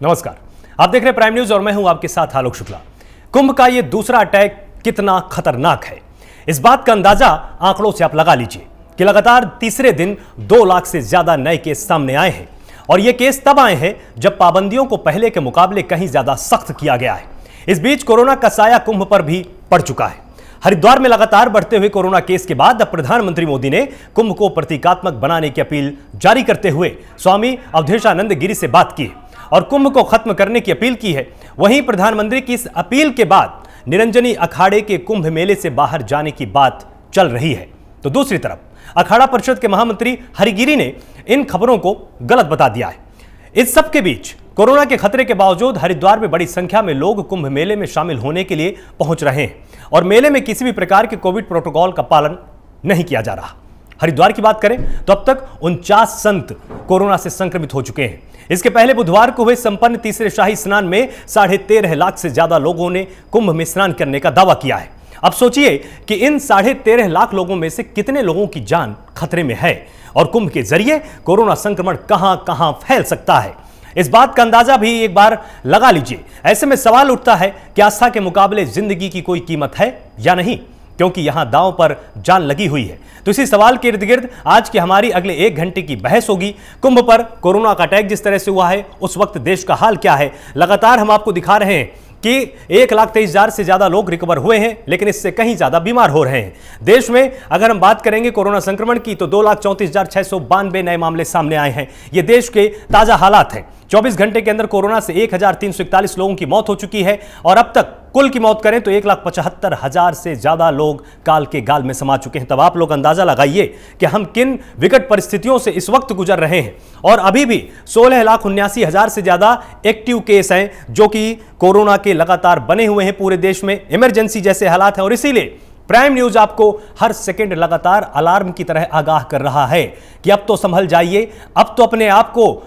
नमस्कार, आप देख रहे हैं प्राइम न्यूज और मैं हूं आपके साथ आलोक शुक्ला। कुंभ का यह दूसरा अटैक कितना खतरनाक है, इस बात का अंदाजा आंकड़ों से आप लगा लीजिए कि लगातार तीसरे दिन 2 लाख से ज्यादा नए केस सामने आए हैं और ये केस तब आए हैं जब पाबंदियों को पहले के मुकाबले कहीं ज्यादा सख्त किया गया है। इस बीच कोरोना का साया कुंभ पर भी पड़ चुका है। हरिद्वार में लगातार बढ़ते हुए कोरोना केस के बाद अब प्रधानमंत्री मोदी ने कुंभ को प्रतीकात्मक बनाने की अपील जारी करते हुए स्वामी अवधेशानंद गिरी से बात की और कुंभ को खत्म करने की अपील की है। वहीं प्रधानमंत्री की इस अपील के बाद निरंजनी अखाड़े के कुंभ मेले से बाहर जाने की बात चल रही है, तो दूसरी तरफ अखाड़ा परिषद के महामंत्री हरिगिरी ने इन खबरों को गलत बता दिया है। इस सब के बीच कोरोना के खतरे के बावजूद हरिद्वार में बड़ी संख्या में लोग कुंभ मेले में शामिल होने के लिए पहुंच रहे हैं और मेले में किसी भी प्रकार के कोविड प्रोटोकॉल का पालन नहीं किया जा रहा। हरिद्वार की बात करें तो अब तक 49 संत कोरोना से संक्रमित हो चुके हैं। इसके पहले बुधवार को हुए संपन्न तीसरे शाही स्नान में 13.5 लाख से ज्यादा लोगों ने कुंभ में स्नान करने का दावा किया है। अब सोचिए कि इन 13.5 लाख लोगों में से कितने लोगों की जान खतरे में है और कुंभ के जरिए कोरोना संक्रमण कहां कहां फैल सकता है, इस बात का अंदाजा भी एक बार लगा लीजिए। ऐसे में सवाल उठता है कि आस्था के मुकाबले जिंदगी की कोई कीमत है या नहीं, क्योंकि यहां दांव पर जान लगी हुई है। तो इसी सवाल के इर्द गिर्द आज की हमारी अगले 1 घंटे की बहस होगी। कुंभ पर कोरोना का अटैक जिस तरह से हुआ है उस वक्त देश का हाल क्या है। लगातार हम आपको दिखा रहे हैं कि 1,23,000 से ज्यादा लोग रिकवर हुए हैं, लेकिन इससे कहीं ज्यादा बीमार हो रहे हैं। देश में अगर हम बात करेंगे कोरोना संक्रमण की तो 2,34,692 नए मामले सामने आए हैं। ये देश के ताजा हालात हैं। 24 घंटे के अंदर कोरोना से 1,341 लोगों की मौत हो चुकी है और अब तक कुल की मौत करें तो 1,75,000 से ज्यादा लोग काल के गाल में समा चुके हैं। तब आप लोग अंदाजा लगाइए कि हम किन विकट परिस्थितियों से इस वक्त गुजर रहे हैं और अभी भी 16,79,000 से ज्यादा एक्टिव केस हैं जो कि कोरोना के लगातार बने हुए हैं। पूरे देश में इमरजेंसी जैसे हालात हैं और इसीलिए प्राइम न्यूज आपको हर सेकंड लगातार अलार्म की तरह आगाह कर रहा है कि अब तो संभल जाइए, अब तो अपने आप को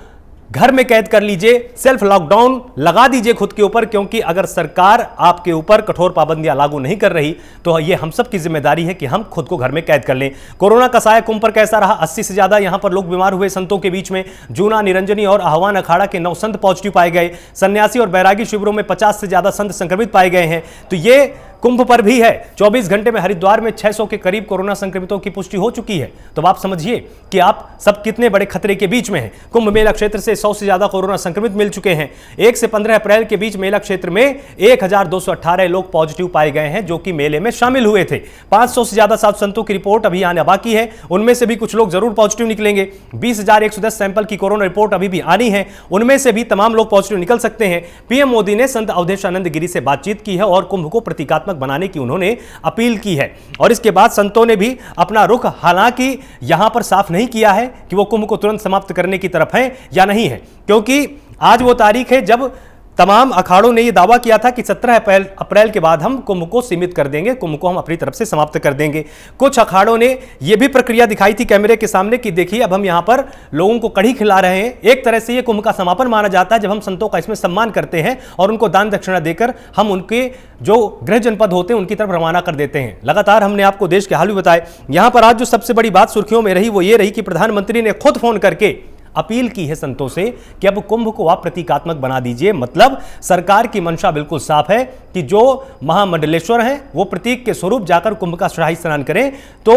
घर में कैद कर लीजिए, सेल्फ लॉकडाउन लगा दीजिए खुद के ऊपर, क्योंकि अगर सरकार आपके ऊपर कठोर पाबंदियां लागू नहीं कर रही तो ये हम सब की जिम्मेदारी है कि हम खुद को घर में कैद कर लें। कोरोना का साया कुंभ पर कैसा रहा? 80 से ज्यादा यहां पर लोग बीमार हुए। संतों के बीच में जूना, निरंजनी और आह्वान अखाड़ा के 9 संत पॉजिटिव पाए गए। सन्यासी और बैरागी शिविरों में 50 से ज्यादा संत संक्रमित पाए गए हैं। तो ये कुंभ पर भी है। 24 घंटे में हरिद्वार में 600 के करीब कोरोना संक्रमितों की पुष्टि हो चुकी है। तो आप समझिए कि आप सब कितने बड़े खतरे के बीच में हैं। कुंभ मेला क्षेत्र से 100 से ज्यादा कोरोना संक्रमित मिल चुके हैं। 1 से 15 अप्रैल के बीच मेला क्षेत्र में 1,218 लोग पॉजिटिव पाए गए हैं जो कि मेले में शामिल हुए थे। 500 से ज्यादा साधु संतों की रिपोर्ट अभी आने बाकी है, उनमें से भी कुछ लोग जरूर पॉजिटिव निकलेंगे। 20,110 सैंपल की कोरोना रिपोर्ट अभी भी आनी है, उनमें से भी तमाम लोग पॉजिटिव निकल सकते हैं। पीएम मोदी ने संत अवधेशानंद गिरी से बातचीत की है और कुंभ को प्रतीकात्मक बनाने की उन्होंने अपील की है और इसके बाद संतों ने भी अपना रुख हालांकि यहां पर साफ नहीं किया है कि वो कुंभ को तुरंत समाप्त करने की तरफ हैं या नहीं है, क्योंकि आज वो तारीख है जब तमाम अखाड़ों ने यह दावा किया था कि 17 अप्रैल के बाद हम कुंभ को सीमित कर देंगे, कुंभ को हम अपनी तरफ से समाप्त कर देंगे। कुछ अखाड़ों ने यह भी प्रक्रिया दिखाई थी कैमरे के सामने कि देखिए अब हम यहां पर लोगों को कड़ी खिला रहे हैं। एक तरह से यह कुंभ का समापन माना जाता है जब हम संतों का इसमें सम्मान करते हैं और उनको दान दक्षिणा देकर हम उनके जो गृह जनपद होते हैं उनकी तरफ रवाना कर देते हैं। लगातार हमने आपको देश के हाल भी बताए। यहां पर आज जो सबसे बड़ी बात सुर्खियों में रही वो ये रही कि प्रधानमंत्री ने खुद फोन करके अपील की है संतों से कि अब कुंभ को आप प्रतीकात्मक बना दीजिए। मतलब सरकार की मंशा बिल्कुल साफ है कि जो महामंडलेश्वर हैं वो प्रतीक के स्वरूप जाकर कुंभ का शाही स्नान करें। तो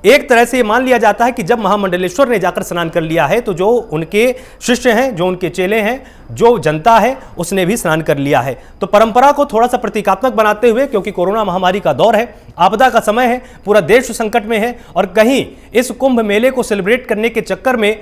एक तरह से ये मान लिया जाता है कि जब महामंडलेश्वर ने जाकर स्नान कर लिया है तो जो उनके शिष्य हैं, जो उनके चेले हैं, जो जनता है उसने भी स्नान कर लिया है। तो परंपरा को थोड़ा सा प्रतीकात्मक बनाते हुए, क्योंकि कोरोना महामारी का दौर है, आपदा का समय है, पूरा देश संकट में है और कहीं इस कुंभ मेले को सेलिब्रेट करने के चक्कर में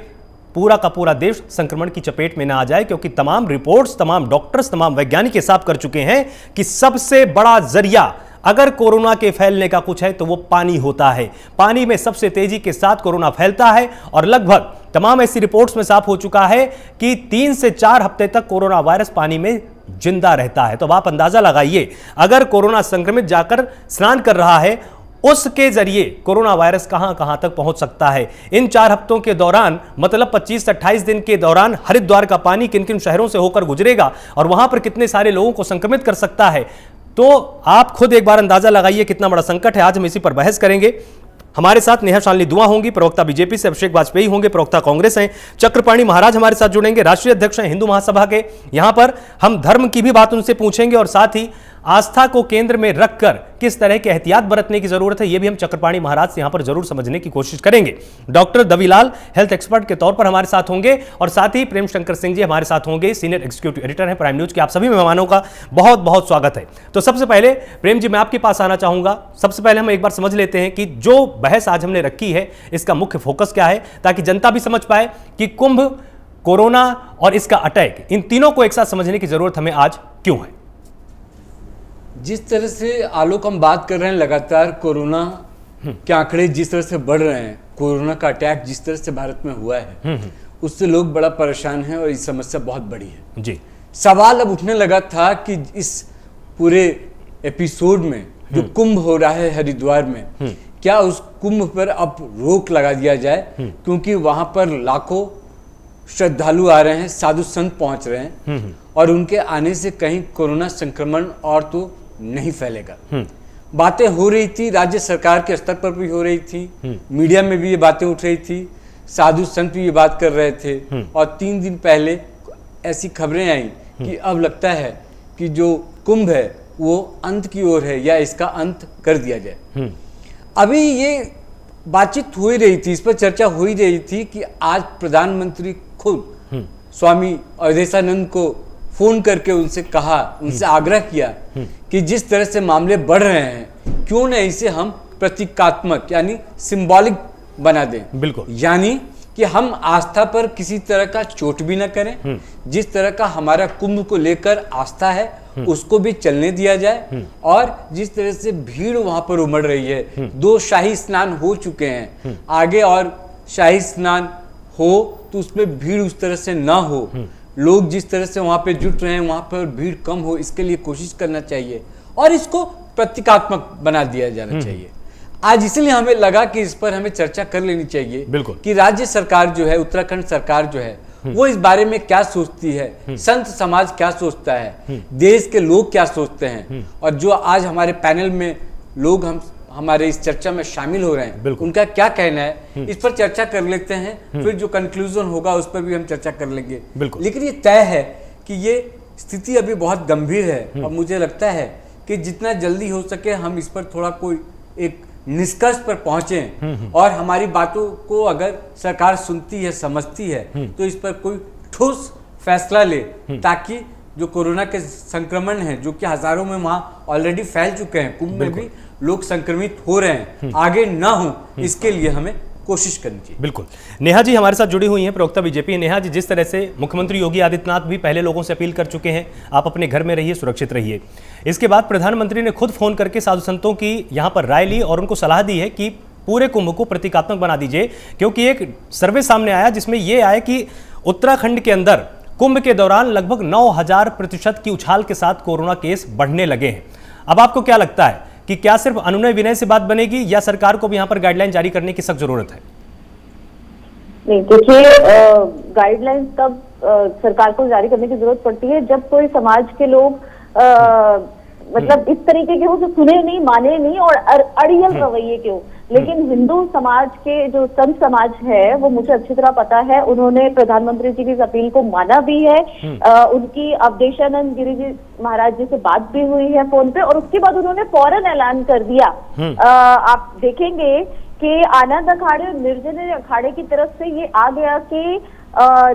पूरा का पूरा देश संक्रमण की चपेट में ना आ जाए, क्योंकि तमाम रिपोर्ट्स, तमाम डॉक्टर्स, तमाम वैज्ञानिक साफ कर चुके हैं कि सबसे बड़ा जरिया अगर कोरोना के फैलने का कुछ है तो वो पानी होता है। पानी में सबसे तेजी के साथ कोरोना फैलता है और लगभग तमाम ऐसी रिपोर्ट्स में साफ हो चुका है कि 3 से 4 हफ्ते तक कोरोना वायरस पानी में जिंदा रहता है। तो अब आप अंदाजा लगाइए, अगर कोरोना संक्रमित जाकर स्नान कर रहा है उसके जरिए कोरोना वायरस कहां कहां तक पहुंच सकता है। इन 4 हफ्तों के दौरान, मतलब 25 से 28 दिन के दौरान हरिद्वार का पानी किन किन शहरों से होकर गुजरेगा और वहां पर कितने सारे लोगों को संक्रमित कर सकता है, तो आप खुद एक बार अंदाजा लगाइए कितना बड़ा संकट है। आज हम इसी पर बहस करेंगे। हमारे साथ नेहा शालिनी दुआ होंगी, प्रवक्ता बीजेपी से अभिषेक वाजपेयी होंगे, प्रवक्ता कांग्रेस हैं चक्रपाणी महाराज हमारे साथ जुड़ेंगे, राष्ट्रीय अध्यक्ष हैं हिंदू महासभा के। यहां पर हम धर्म की भी बात उनसे पूछेंगे और साथ ही आस्था को केंद्र में रखकर किस तरह के एहतियात बरतने की जरूरत है, यह भी हम चक्रपाणी महाराज से यहां पर जरूर समझने की कोशिश करेंगे। डॉक्टर दवीलाल हेल्थ एक्सपर्ट के तौर पर हमारे साथ होंगे और साथ ही प्रेम शंकर सिंह जी हमारे साथ होंगे, सीनियर एग्जीक्यूटिव एडिटर हैं प्राइम न्यूज के। आप सभी मेहमानों का बहुत बहुत स्वागत है। तो सबसे पहले प्रेम जी मैं आपके पास आना चाहूंगा। सबसे पहले हम एक बार समझ लेते हैं कि जो बहस आज हमने रखी है इसका मुख्य फोकस क्या है, ताकि जनता भी समझ पाए कि कुंभ, कोरोना और इसका अटैक, इन तीनों को एक साथ समझने की जरूरत हमें आज क्यों है। जिस तरह से आलोक हम बात कर रहे हैं, लगातार कोरोना के आंकड़े जिस तरह से बढ़ रहे हैं, कोरोना का अटैक जिस तरह से भारत में हुआ है उससे लोग बड़ा परेशान हैं और ये समस्या बहुत बड़ी है जी। सवाल अब उठने लगा था कि इस पूरे एपिसोड में जो कुंभ हो रहा है हरिद्वार में, क्या उस कुंभ पर अब रोक लगा दिया जाए, क्योंकि वहां पर लाखों श्रद्धालु आ रहे हैं, साधु संत पहुंच रहे हैं और उनके आने से कहीं कोरोना संक्रमण और तो नहीं फैलेगा। बातें हो रही थी, राज्य सरकार के स्तर पर भी हो रही थी, मीडिया में भी ये बातें उठ रही थी, साधु संत भी ये बात कर रहे थे और 3 दिन पहले ऐसी खबरें आई कि अब लगता है कि जो कुंभ है वो अंत की ओर है या इसका अंत कर दिया जाए। अभी ये बातचीत हो ही रही थी, इस पर चर्चा हो ही रही थी कि आज प्रधानमंत्री खुद स्वामी अवधेशानंद को फोन करके उनसे कहा, उनसे आग्रह किया कि जिस तरह से मामले बढ़ रहे हैं क्यों न इसे हम प्रतीकात्मक यानी सिंबॉलिक बना दें। बिल्कुल, यानी कि हम आस्था पर किसी तरह का चोट भी न करें, जिस तरह का हमारा कुंभ को लेकर आस्था है उसको भी चलने दिया जाए और जिस तरह से भीड़ वहां पर उमड़ रही है, 2 शाही स्नान हो चुके हैं, आगे और शाही स्नान हो तो उसमें भीड़ उस तरह से ना हो, लोग जिस तरह से वहां पे जुट रहे हैं वहां पर भीड़ कम हो, इसके लिए कोशिश करना चाहिए और इसको प्रतीकात्मक बना दिया जाना चाहिए। आज इसलिए हमें लगा कि इस पर हमें चर्चा कर लेनी चाहिए बिल्कुल कि राज्य सरकार जो है, उत्तराखंड सरकार जो है वो इस बारे में क्या सोचती है, संत समाज क्या सोचता है, देश के लोग क्या सोचते हैं और जो आज हमारे पैनल में लोग हमारे इस चर्चा में शामिल हो रहे हैं उनका क्या कहना है, इस पर चर्चा कर लेते हैं। फिर जो कंक्लूजन होगा उस पर भी हम चर्चा कर लेंगे। लेकिन ये तय है कि ये स्थिति अभी बहुत गंभीर है और मुझे लगता है कि जितना जल्दी हो सके हम इस पर थोड़ा कोई एक निष्कर्ष पर पहुंचे और हमारी बातों को अगर सरकार सुनती है, समझती है तो इस पर कोई ठोस फैसला ले, ताकि जो कोरोना के संक्रमण है जो कि हजारों में वहां ऑलरेडी फैल चुके हैं, कुंभ में भी लोग संक्रमित हो रहे हैं, आगे ना हो इसके लिए हमें कोशिश करनी चाहिए। बिल्कुल, नेहा जी हमारे साथ जुड़ी हुई हैं, प्रवक्ता बीजेपी। नेहा जी, जिस तरह से मुख्यमंत्री योगी आदित्यनाथ भी पहले लोगों से अपील कर चुके हैं आप अपने घर में रहिए, सुरक्षित रहिए, इसके बाद प्रधानमंत्री ने खुद फोन करके साधु संतों की यहां पर राय ली और उनको सलाह दी है कि पूरे कुंभ को प्रतीकात्मक बना दीजिए, क्योंकि एक सर्वे सामने आया जिसमें यह आया कि उत्तराखंड के अंदर कुंभ के दौरान लगभग 9000% की उछाल के साथ कोरोना केस बढ़ने लगे हैं। अब आपको क्या लगता है कि क्या सिर्फ अनुनय विनय से बात बनेगी या सरकार को भी यहां पर गाइडलाइन जारी करने की सख्त जरूरत है? नहीं, देखिए, गाइडलाइन तब सरकार को जारी करने की जरूरत पड़ती है जब कोई समाज के लोग मतलब इस तरीके के हो जो सुने नहीं, माने नहीं और अड़ियल रवैये के हो। लेकिन हिंदू समाज के जो संत समाज है वो मुझे अच्छी तरह पता है, उन्होंने प्रधानमंत्री जी की इस अपील को माना भी है। उनकी अवधेशानंद गिरी जी महाराज जी से बात भी हुई है फोन पे और उसके बाद उन्होंने फौरन ऐलान कर दिया। आप देखेंगे कि आनंद अखाड़े और निर्जन अखाड़े की तरफ से ये आ गया कि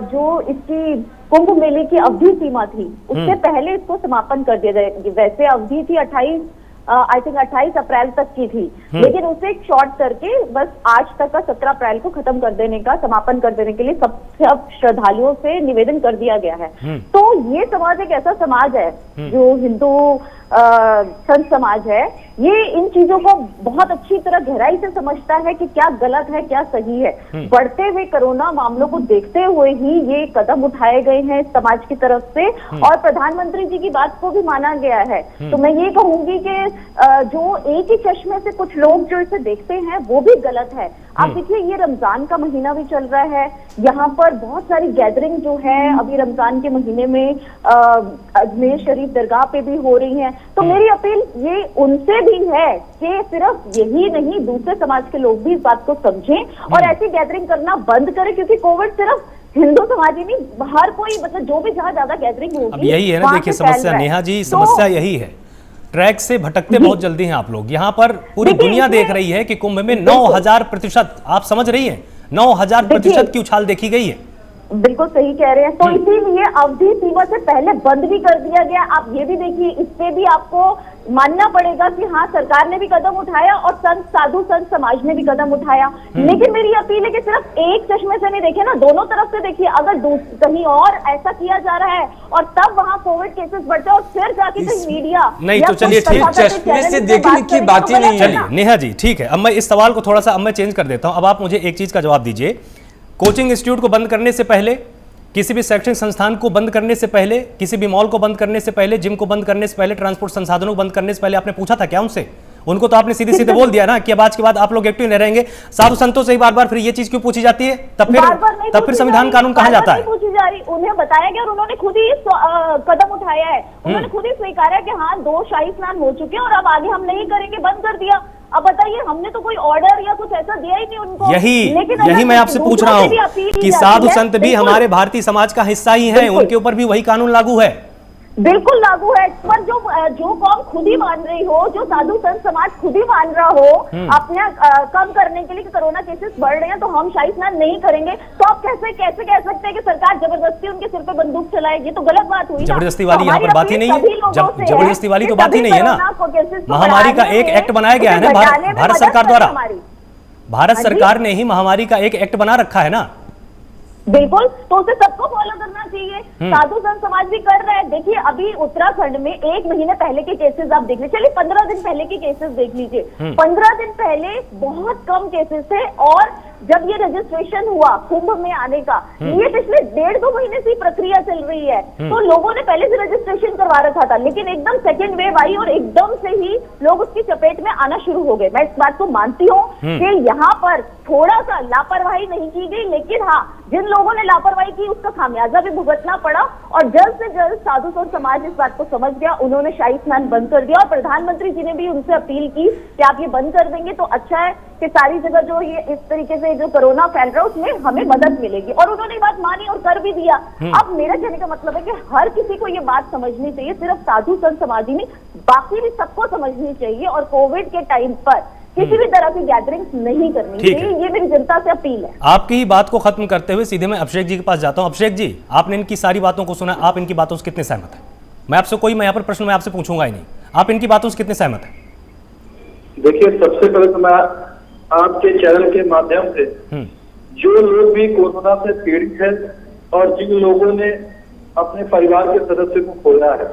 जो इसकी कुंभ मेले की अवधि सीमा थी उससे पहले इसको समापन कर दिया जाए। वैसे अवधि थी 28 अप्रैल तक की थी, लेकिन उसे शॉर्ट करके बस आज तक का 17 अप्रैल को खत्म कर देने का, समापन कर देने के लिए सब श्रद्धालुओं से निवेदन कर दिया गया है। तो ये समाज एक ऐसा समाज है जो हिंदू संत समाज है, ये इन चीजों को बहुत अच्छी तरह गहराई से समझता है कि क्या गलत है क्या सही है। बढ़ते हुए कोरोना मामलों को देखते हुए ही ये कदम उठाए गए हैं समाज की तरफ से और प्रधानमंत्री जी की बात को भी माना गया है। तो मैं ये कहूंगी कि जो एक ही चश्मे से कुछ लोग जो इसे देखते हैं वो भी गलत है। आप देखिए ये रमजान का महीना भी चल रहा है, यहाँ पर बहुत सारी गैदरिंग जो है अभी रमजान के महीने में अजमेर शरीफ दरगाह पे भी हो रही है। तो मेरी अपील ये उनसे भी है कि सिर्फ यही नहीं, दूसरे समाज के लोग भी इस बात को समझें और ऐसी गैदरिंग करना बंद करें, क्योंकि कोविड सिर्फ हिंदू समाज ही नहीं, हर कोई मतलब जो भी जहाँ ज्यादा गैदरिंग होगी अब यही है ना, देखिए समस्या नेहा जी, समस्या यही है, ट्रैक से भटकते बहुत जल्दी हैं आप लोग। यहाँ पर पूरी दुनिया देख रही है कि कुंभ में 9000%, आप समझ रही हैं, 9000% की उछाल देखी गई है। बिल्कुल सही कह रहे हैं। तो इसीलिए अवधि सीमा से पहले बंद भी कर दिया गया। आप ये भी देखिए, इस पे भी आपको मानना पड़ेगा कि हाँ सरकार ने भी कदम उठाया और साधु संत समाज ने भी कदम उठाया। लेकिन मेरी अपील है कि सिर्फ एक चश्मे से नहीं देखे ना, दोनों तरफ से देखिए। अगर कहीं और ऐसा किया जा रहा है और तब वहाँ कोविड केसेस बढ़ते और फिर जाके कहीं मीडिया नहीं, तो चलिए चश्मे से देखने की बात ही नहीं है। चलिए नेहा जी ठीक है, अब मैं इस सवाल को थोड़ा सा अब मैं चेंज कर देता हूं। अब आप मुझे एक चीज का जवाब दीजिए, कोचिंग इंस्टीट्यूट को बंद करने से पहले, किसी भी शैक्षणिक संस्थान को बंद करने से पहले, किसी भी मॉल को बंद करने से पहले, जिम को बंद करने से पहले, ट्रांसपोर्ट संसाधनों को बंद करने से पहले आपने पूछा था क्या उनसे? उनको तो आपने सीधे सीधे बोल दिया ना कि अब आज के बाद आप लोग एक्टिव नहीं रहेंगे। साधु संतों से ही बार बार फिर ये चीज क्यों पूछी जाती है? तब फिर संविधान कानून कहाँ जाता है? पूछी जा रही, उन्हें बताया गया और उन्होंने खुद ही कदम उठाया है। उन्होंने खुद ही स्वीकारा कि हाँ 2 शाही स्नान हो चुके हैं और अब आगे हम नहीं करेंगे, बंद कर दिया। अब बताइए, हमने तो कोई ऑर्डर या कुछ ऐसा दिया ही नहीं उनको। यही मैं आपसे पूछ रहा हूँ कि साधु संत भी हमारे भारतीय समाज का हिस्सा ही है, उनके ऊपर भी वही कानून लागू है। बिल्कुल लागू है, पर जो कौम खुद ही मान रही हो, जो साधु संत समाज खुद ही मान रहा हो अपने कम करने के लिए कि कोरोना केसेस बढ़ रहे हैं तो हम शाही स्नान नहीं करेंगे, तो आप कैसे कह सकते हैं कि सरकार जबरदस्ती उनके सिर पे बंदूक चलाएगी? तो गलत बात हुई। जबरदस्ती वाली यहाँ पर बात ही नहीं है, जबरदस्ती वाली तो बात ही नहीं है ना। महामारी का एक एक्ट बनाया गया है ना भारत सरकार द्वारा, भारत सरकार ने ही महामारी का एक एक्ट बना रखा है ना। बिल्कुल, तो उसे सबको फॉलो करना चाहिए। साधु संत समाज भी कर रहे हैं। देखिए अभी उत्तराखंड में 1 महीने पहले के केसेस आप देख लीजिए, चलिए 15 दिन पहले के केसेस देख लीजिए। 15 दिन पहले बहुत कम केसेस थे और जब ये रजिस्ट्रेशन हुआ कुंभ में आने का, ये पिछले 1.5-2 महीने से प्रक्रिया चल रही है, तो लोगों ने पहले से रजिस्ट्रेशन करवा रखा था, लेकिन एकदम सेकेंड वेव आई और एकदम से ही लोग उसकी चपेट में आना शुरू हो गए। मैं इस बात को मानती हूँ कि यहाँ पर थोड़ा सा लापरवाही नहीं की गई, लेकिन हाँ जिन लोगों ने लापरवाही की उसका खामियाजा भी भुगतना पड़ा और जल्द से जल्द साधु संत समाज इस बात को समझ गया, उन्होंने शाही स्नान बंद कर दिया और प्रधानमंत्री जी ने भी उनसे अपील की कि आप ये बंद कर देंगे तो अच्छा है कि सारी जगह जो ये इस तरीके से जो कोरोना फैल रहा है उसमें हमें मदद मिलेगी, और उन्होंने बात मानी और कर भी दिया। अब मेरा कहने का मतलब है कि हर किसी को ये बात समझनी चाहिए, सिर्फ साधु संत समाज ही नहीं, बाकी भी सबको समझनी चाहिए और कोविड के टाइम पर किसी भी तरह की गैदरिंग नहीं करनी चाहिए। ये मेरी जनता से अपील है। आपकी ही बात को खत्म करते हुए सीधे मैं अभिषेक जी के पास जाता हूं। अभिषेक जी, आपने इनकी सारी बातों को सुना, आप इनकी बातों से कितने सहमत हैं? मैं यहाँ पर प्रश्न मैं आपसे पूछूंगा ही नहीं, आप इनकी बातों से कितने सहमत हैं? देखिए, सबसे पहले तो मैं आपके चैनल के माध्यम से जो लोग भी कोरोना से पीड़ित है और जिन लोगों ने अपने परिवार के सदस्य को खोया है,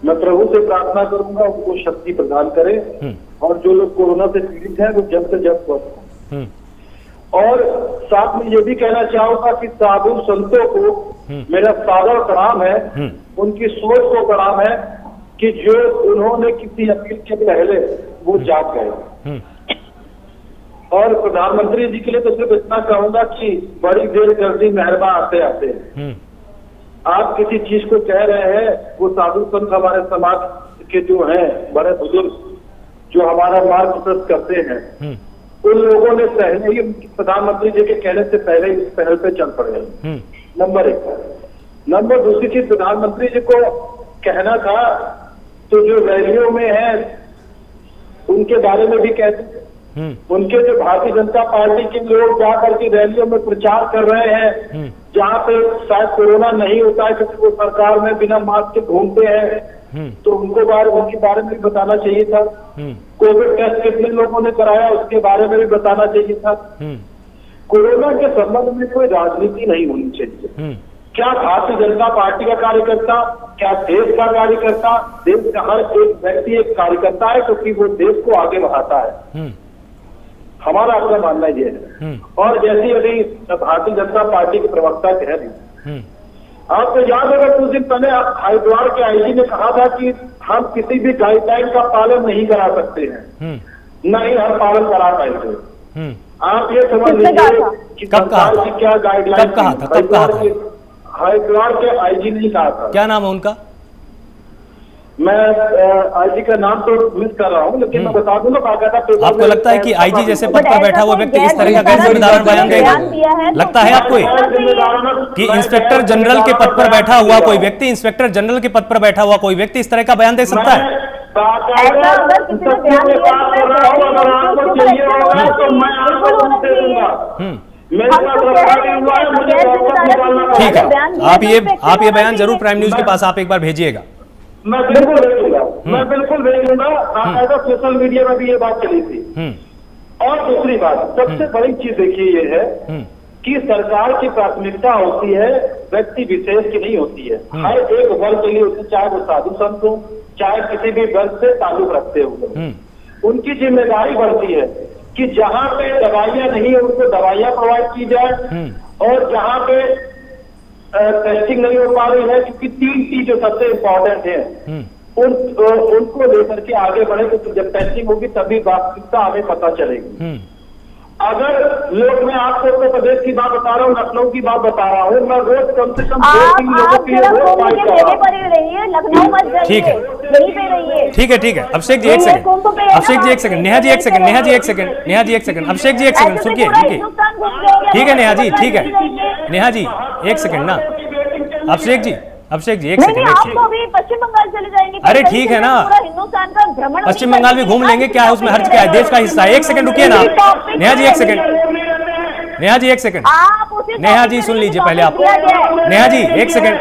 मैं प्रभु से प्रार्थना करूंगा उनको शक्ति प्रदान करे और जो लोग कोरोना से पीड़ित हैं वो जल्द से जल्द स्वस्थ हों। और साथ में ये भी कहना चाहूंगा कि साधु संतों को मेरा सादर प्रणाम है, उनकी सोच को प्रणाम है कि जो उन्होंने किसी अपील के पहले वो जाग गए। और प्रधानमंत्री जी के लिए तो सिर्फ इतना कहूंगा कि बड़ी देर कर दी मेहरबान आते आते। आप किसी चीज को कह रहे हैं, वो साधु संत हमारे समाज के जो हैं बड़े बुजुर्ग जो हमारा मार्गदर्शन करते हैं, उन लोगों ने पहले ही प्रधानमंत्री जी के कहने से पहले ही इस पहल पे चल पड़े। नंबर 1। नंबर दूसरी चीज, प्रधानमंत्री जी को कहना था तो जो रैलियों में है उनके बारे में भी कहते, उनके जो भारतीय जनता पार्टी के लोग जाकर के रैलियों में प्रचार कर रहे हैं जहाँ पे शायद कोरोना नहीं होता है क्योंकि वो सरकार में बिना मास्क के घूमते हैं, तो उनके बारे में भी बताना चाहिए था। कोविड टेस्ट कितने लोगों ने कराया उसके बारे में भी बताना चाहिए था। कोरोना के संबंध में कोई राजनीति नहीं होनी चाहिए। क्या भारतीय जनता पार्टी का कार्यकर्ता, क्या देश का कार्यकर्ता, देश का हर एक व्यक्ति एक कार्यकर्ता है क्योंकि वो देश को आगे बढ़ाता है। हमारा अपना मानना ये है। और जैसे अभी भारतीय जनता पार्टी के प्रवक्ता कह रहे, आपको याद होगा कुछ दिन पहले हरिद्वार के आईजी ने कहा था कि हम किसी भी गाइडलाइन का पालन नहीं करा सकते हैं, न ही हम पालन करा पाएंगे। आप ये समझ किसने कहा लीजिए था? कि कब कहा सरकार था? की क्या गाइडलाइन कब कहा था? कब कहा था? हरिद्वार के आईजी ने कहा था। क्या नाम है उनका? मैं आईजी का नाम तो मिस कर रहा हूँ, लेकिन मैं बता दूंगा बाकायदा पेपर आपको में। लगता है कि आईजी जैसे But पद पर ऐसा बैठा हुआ कोई व्यक्ति इस तरह का गैर गैर जिम्मेदार बयान देगा? दिया है तो लगता है आपको कि इंस्पेक्टर जनरल के पद पर बैठा हुआ कोई व्यक्ति, इंस्पेक्टर जनरल के पद पर बैठा हुआ कोई व्यक्ति इस तरह का बयान दे सकता है? ऐसा अगर किसी ने बयान दिया तो मैं अगर आपको चाहिए होगा तो मैं आपको दे दूंगा। मेरे पास रखवाली हुआ है, मुझे वापस निकालना ठीक पड़ेगा। है, आप ये बयान जरूर प्राइम न्यूज के पास आप एक बार भेजिएगा। मैं बिल्कुल भेजूंगा, मैं बिल्कुल भेजूंगा। बाकायदा सोशल मीडिया में भी ये बात चली थी। और दूसरी बात, सबसे बड़ी चीज देखिए ये है कि सरकार की प्राथमिकता होती है व्यक्ति विशेष की नहीं होती है, हर एक वर्ग के लिए होती है, चाहे वो साधु संत हो, चाहे किसी भी वर्ग से ताल्लुक रखते हुए। उनकी जिम्मेदारी बढ़ती है कि जहां पे दवाइयां नहीं है उनको दवाइयां प्रोवाइड की जाए, और जहां पे टेस्टिंग नहीं हो पा रही है, क्योंकि 3 चीज जो सबसे इम्पोर्टेंट है उनको लेकर के आगे बढ़े। तो जब टेस्टिंग होगी तभी वास्तविकता हमें पता चलेगी। अगर लोग, मैं आपको उत्तर प्रदेश की बात बता रहा हूँ, लखनऊ की बात बता रहा हूँ, मैं रोज कम से कम 2-3 लोगों आप के लिए जरा वोट कुंभ फाइट के कर मेले रहा पर ही रहिए, लखनऊ मत जाइए, ठीक है। यहीं पे रहिए। ठीक है, अभिषेक जी एक सेकंड, अभिषेक जी एक सेकंड, नेहा जी एक सेकंड, नेहा जी एक सेकंड, नेहा जी एक सेकंड, अभिषेक जी एक सेकंड, सुनिए रुकिए। ठीक है नेहा जी, ठीक है, नेहा जी एक सेकंड ना, अभिषेक जी एक नहीं, सेकंड, आप तो अभी पश्चिम बंगाल चले जाएंगे। अरे ठीक है ना, पूरा हिंदुस्तान का भ्रमण पश्चिम बंगाल भी घूम लेंगे, क्या है उसमें हर्ज क्या है, देश का हिस्सा है। एक सेकंड रुकिए ना, नेहा जी एक सेकंड, नेहा जी एक सेकंड, नेहा जी सुन लीजिए पहले आप, नेहा जी एक सेकंड,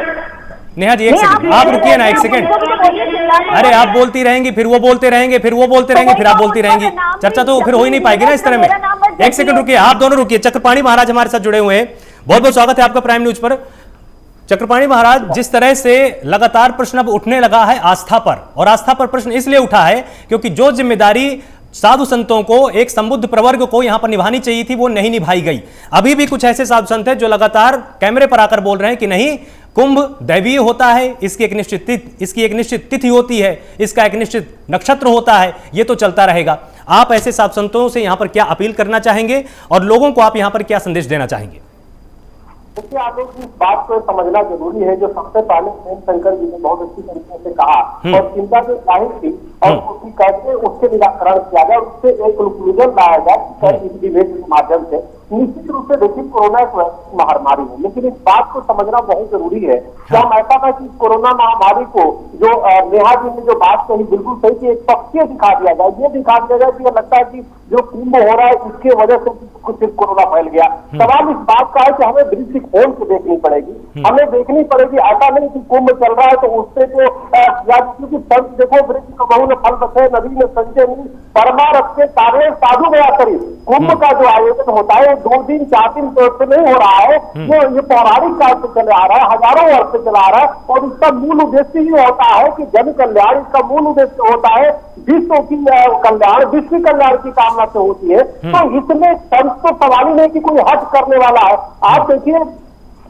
नेहा जी एक सेकंड, आप रुकिए ना एक सेकंड। अरे आप बोलती रहेंगी, फिर वो बोलते रहेंगे, फिर वो बोलते रहेंगे, फिर आप बोलती रहेंगी, चर्चा तो फिर हो ही नहीं पाएगी ना इस तरह में। एक सेकंड रुकिए, आप दोनों रुकिए। चक्रपाणी महाराज हमारे साथ जुड़े हुए हैं, बहुत बहुत स्वागत है आपका प्राइम न्यूज पर। चक्रपाणी महाराज, जिस तरह से लगातार प्रश्न अब उठने लगा है आस्था पर, और आस्था पर प्रश्न इसलिए उठा है क्योंकि जो जिम्मेदारी साधु संतों को, एक संबुद्ध प्रवर्ग को यहां पर निभानी चाहिए थी, वो नहीं निभाई गई। अभी भी कुछ ऐसे साधु संत हैं जो लगातार कैमरे पर आकर बोल रहे हैं कि नहीं, कुंभ दैवीय होता है, इसकी एक निश्चित तिथि होती है, इसका एक निश्चित नक्षत्र होता है, ये तो चलता रहेगा। आप ऐसे साधु संतों से यहां पर क्या अपील करना चाहेंगे और लोगों को आप यहां पर क्या संदेश देना चाहेंगे? देखिए, आप लोग इस बात को समझना जरूरी है, जो सबसे पहले प्रेम शंकर जी ने बहुत अच्छी तरीके से कहा और चिंता जो जाहिर थी, और उसकी कैसे उसके निराकरण किया जाए, उससे एक कंक्लूजन लाया जाए इस डिबेट के माध्यम से। निश्चित रूप से देखिए, कोरोना एक महामारी है, लेकिन इस बात को समझना बहुत जरूरी है कि हम ऐसा ना कि कोरोना महामारी को, जो नेहा जी ने जो बात कही बिल्कुल सही, कि एक पक्षीय दिखा दिया जाए, ये दिखा दिया जाए कि लगता है कि जो कुंभ हो रहा है उसके वजह से सिर्फ कोरोना फैल गया। सवाल इस बात का है कि हमें दृष्टि खोल के देखनी पड़ेगी, हमें देखनी पड़ेगी। ऐसा नहीं कि कुंभ चल रहा है तो उससे जो क्योंकि देखो, वृक्ष को बहु न फल बसे, नदी में संचय नहीं, परमारथ के कार्य साधु गया करी। कुंभ का जो आयोजन होता है 2 दिन 4 दिन तो नहीं हो रहा है, ये पौराणिक काल से चले आ रहा है, हजारों वर्ष से चला आ रहा है, और इसका मूल उद्देश्य ही होता है कि जन कल्याण। इसका मूल उद्देश्य होता है विश्व की कल्याण, विश्व कल्याण की कामना से होती है। तो इसमें संत तो सवाल ही नहीं कि कोई हट करने वाला है। आप देखिए,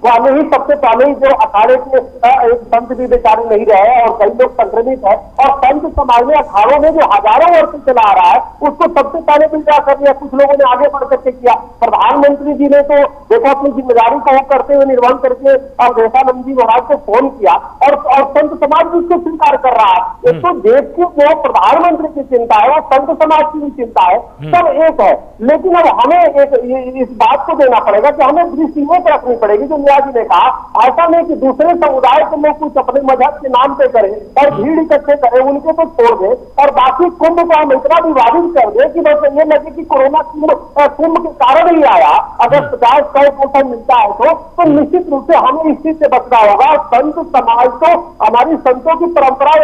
वाले ही सबसे पहले ही जो अखाड़े के एक संत भी बेचारे नहीं रहे और कई लोग संक्रमित है, और संत समाज में अखाड़ों में जो हजारों वर्ष से चला आ रहा है उसको सबसे पहले विदा कर दिया, कुछ लोगों ने आगे बढ़ करके किया। प्रधानमंत्री जी ने तो देखो अपनी जिम्मेदारी को करते हुए निर्वहन करके अवधेशानंद जी महाराज को फोन किया, और संत समाज भी उसको स्वीकार कर रहा है। एक तो देश की जो प्रधानमंत्री की चिंता है, वो संत समाज की भी चिंता है, सब एक है। लेकिन अब हमें एक इस बात को देना पड़ेगा कि हमें दृष्टि में रखनी पड़ेगी, जो जी ने कहा, ऐसा नहीं कि दूसरे समुदाय के लोग कुछ अपने मजहब के नाम पे करें और भीड़ इकट्ठे करें, उनके तो छोड़ दें, और बाकी कुंभ को हम इतना विवादित कर दें कि बस ये लगे कि कोरोना कुंभ के कारण ही आया। अगर 50-100% मिलता है तो निश्चित रूप से हमें इस चीज से बचना होगा। संत समाज तो, हमारी संतों की परंपरा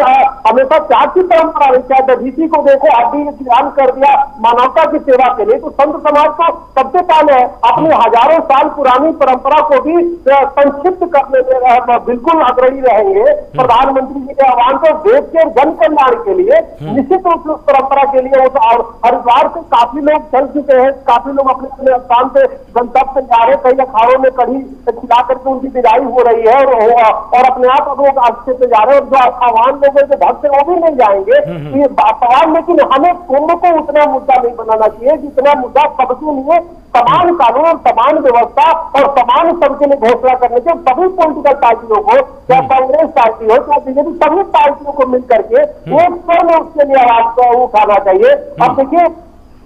हमेशा त्याग की परंपरा रही, चाहे दधीची को देखो, हड्डी दान कर दिया मानवता की सेवा के लिए। तो संत समाज को सबसे पहले अपनी हजारों साल पुरानी परंपरा को भी संक्षिप्त करने में बिल्कुल अग्रणी रहेंगे। प्रधानमंत्री जी के आह्वान को देश के जन कल्याण के लिए निश्चित रूप से उस परंपरा के लिए वो तो हरिद्वार से काफी लोग चल चुके हैं, काफी लोग अपने अपने स्थान पे गंतव्य से जा रहे हैं, कई अखाड़ों में कड़ी खिला करके उनकी विदाई हो रही है और अपने आप अब लोग आस्थे पे जा रहे हैं और जो आह्वान लोगों के भक्त है वो भी नहीं जाएंगे। ये सवाल, लेकिन हमें कुंभ को उतना मुद्दा नहीं बनाना चाहिए जितना मुद्दा सबके लिए समान कानून, समान व्यवस्था और समान सबके लिए घोषणा करने के सभी पॉलिटिकल पार्टियों को, चाहे कांग्रेस पार्टी हो चाहे बीजेपी, सभी पार्टियों को मिलकर के एक स्वर में उसके लिए आवाज उठाना चाहिए। अब देखिए,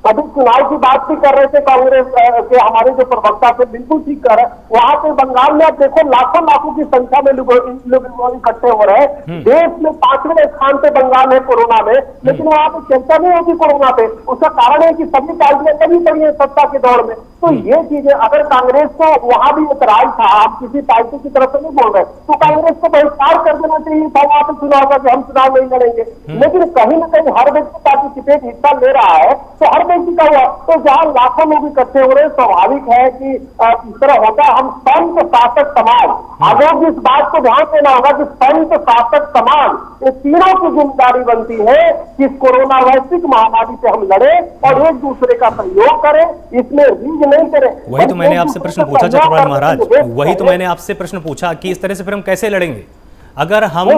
अभी चुनाव की बात भी कर रहे थे कांग्रेस के हमारे जो प्रवक्ता थे, बिल्कुल ठीक कर रहे हैं। वहां पे बंगाल में आप देखो लाखों लाखों की संख्या में लोग इकट्ठे हो रहे हैं। देश में 5वें स्थान पे बंगाल है कोरोना में, लेकिन वहां पे चर्चा नहीं होगी कोरोना पे। उसका कारण है कि सभी पार्टियां कभी पड़ी है सत्ता के दौर में। तो ये चीजें, अगर कांग्रेस को वहां भी एतराज था, आप किसी पार्टी की तरफ से नहीं बोल रहे, तो कांग्रेस को बहिष्कार कर देना चाहिए था वहां पे चुनाव का कि हम चुनाव नहीं लड़ेंगे। लेकिन कहीं ना कहीं हर व्यक्ति पार्टिसिपेट हिस्सा ले रहा है, तो हर व्यक्ति का हुआ, तो जहां लाखों लोग इकट्ठे हो रहे हैं, स्वाभाविक है कि इस तरह होता है। हम संत शासक समाज, आगे इस बात को ध्यान देना होगा कि संत शासक समाज, ये तीनों की जिम्मेदारी बनती है कि इस कोरोना वैश्विक महामारी से हम लड़े और एक दूसरे का सहयोग करें, इसमें रीझ नहीं करें। वही तो मैंने आपसे प्रश्न पूछा चक्रपाणी महाराज, वही तो मैंने आपसे प्रश्न पूछा कि इस तरह से फिर हम कैसे लड़ेंगे? अगर हम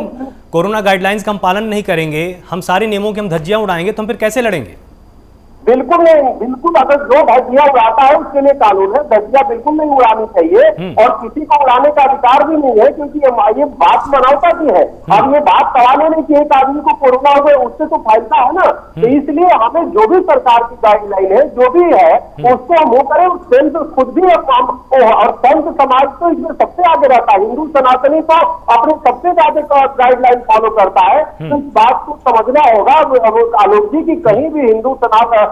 कोरोना गाइडलाइंस का हम पालन नहीं करेंगे, हम सारे नियमों की हम धज्जियां उड़ाएंगे, तो हम फिर कैसे लड़ेंगे? बिल्कुल नहीं, बिल्कुल। अगर जो धज्जियां उड़ाता है उसके लिए कानून है, धज्जियां बिल्कुल नहीं उड़ानी चाहिए और किसी को उड़ाने का अधिकार भी नहीं है, क्योंकि ये बात मानवता की है। अब ये बात सवाल नहीं कि एक आदमी को कोरोना हो गया उससे तो फैलता है ना, तो इसलिए हमें जो भी सरकार की गाइडलाइन है, जो भी है, उसको हम वो करें। संत खुद भी और संत समाज तो इसमें सबसे आगे रहता है। हिंदू सनातनी तो अपने सबसे ज्यादा गाइडलाइन फॉलो करता है। तो इस बात को समझना होगा आलोक जी की कहीं भी हिंदू सनातन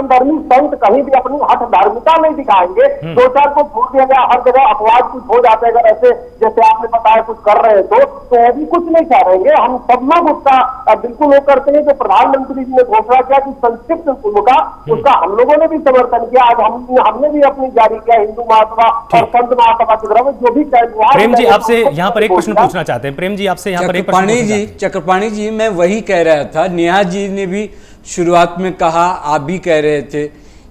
धर्मी संत कहीं भी अपनी हठ धार्मिकता नहीं दिखाएंगे। दो चार को छोड़ दिया गया, हर जगह अपवाद कुछ हो जाते हैं, अगर ऐसे जैसे आपने बताया कुछ कर रहे हैं तो अभी कुछ नहीं कह रहेंगे। हम सब लोग उसका बिल्कुल वो करते हैं जो प्रधानमंत्री जी ने घोषणा किया कि संक्षिप्त कुंभ का, उसका हम लोगों ने भी समर्थन किया। आज हमने भी अपनी जारी किया हिंदू महासभा और संत महासभा की तरफ जो भी। प्रेम जी आपसे यहाँ पर एक प्रश्न पूछना चाहते हैं। प्रेम जी आपसे यहाँ पर एक प्रश्न। चक्रपाणी जी, मैं वही कह रहा था, नेहा जी ने भी शुरुआत में कहा, आप भी कह रहे थे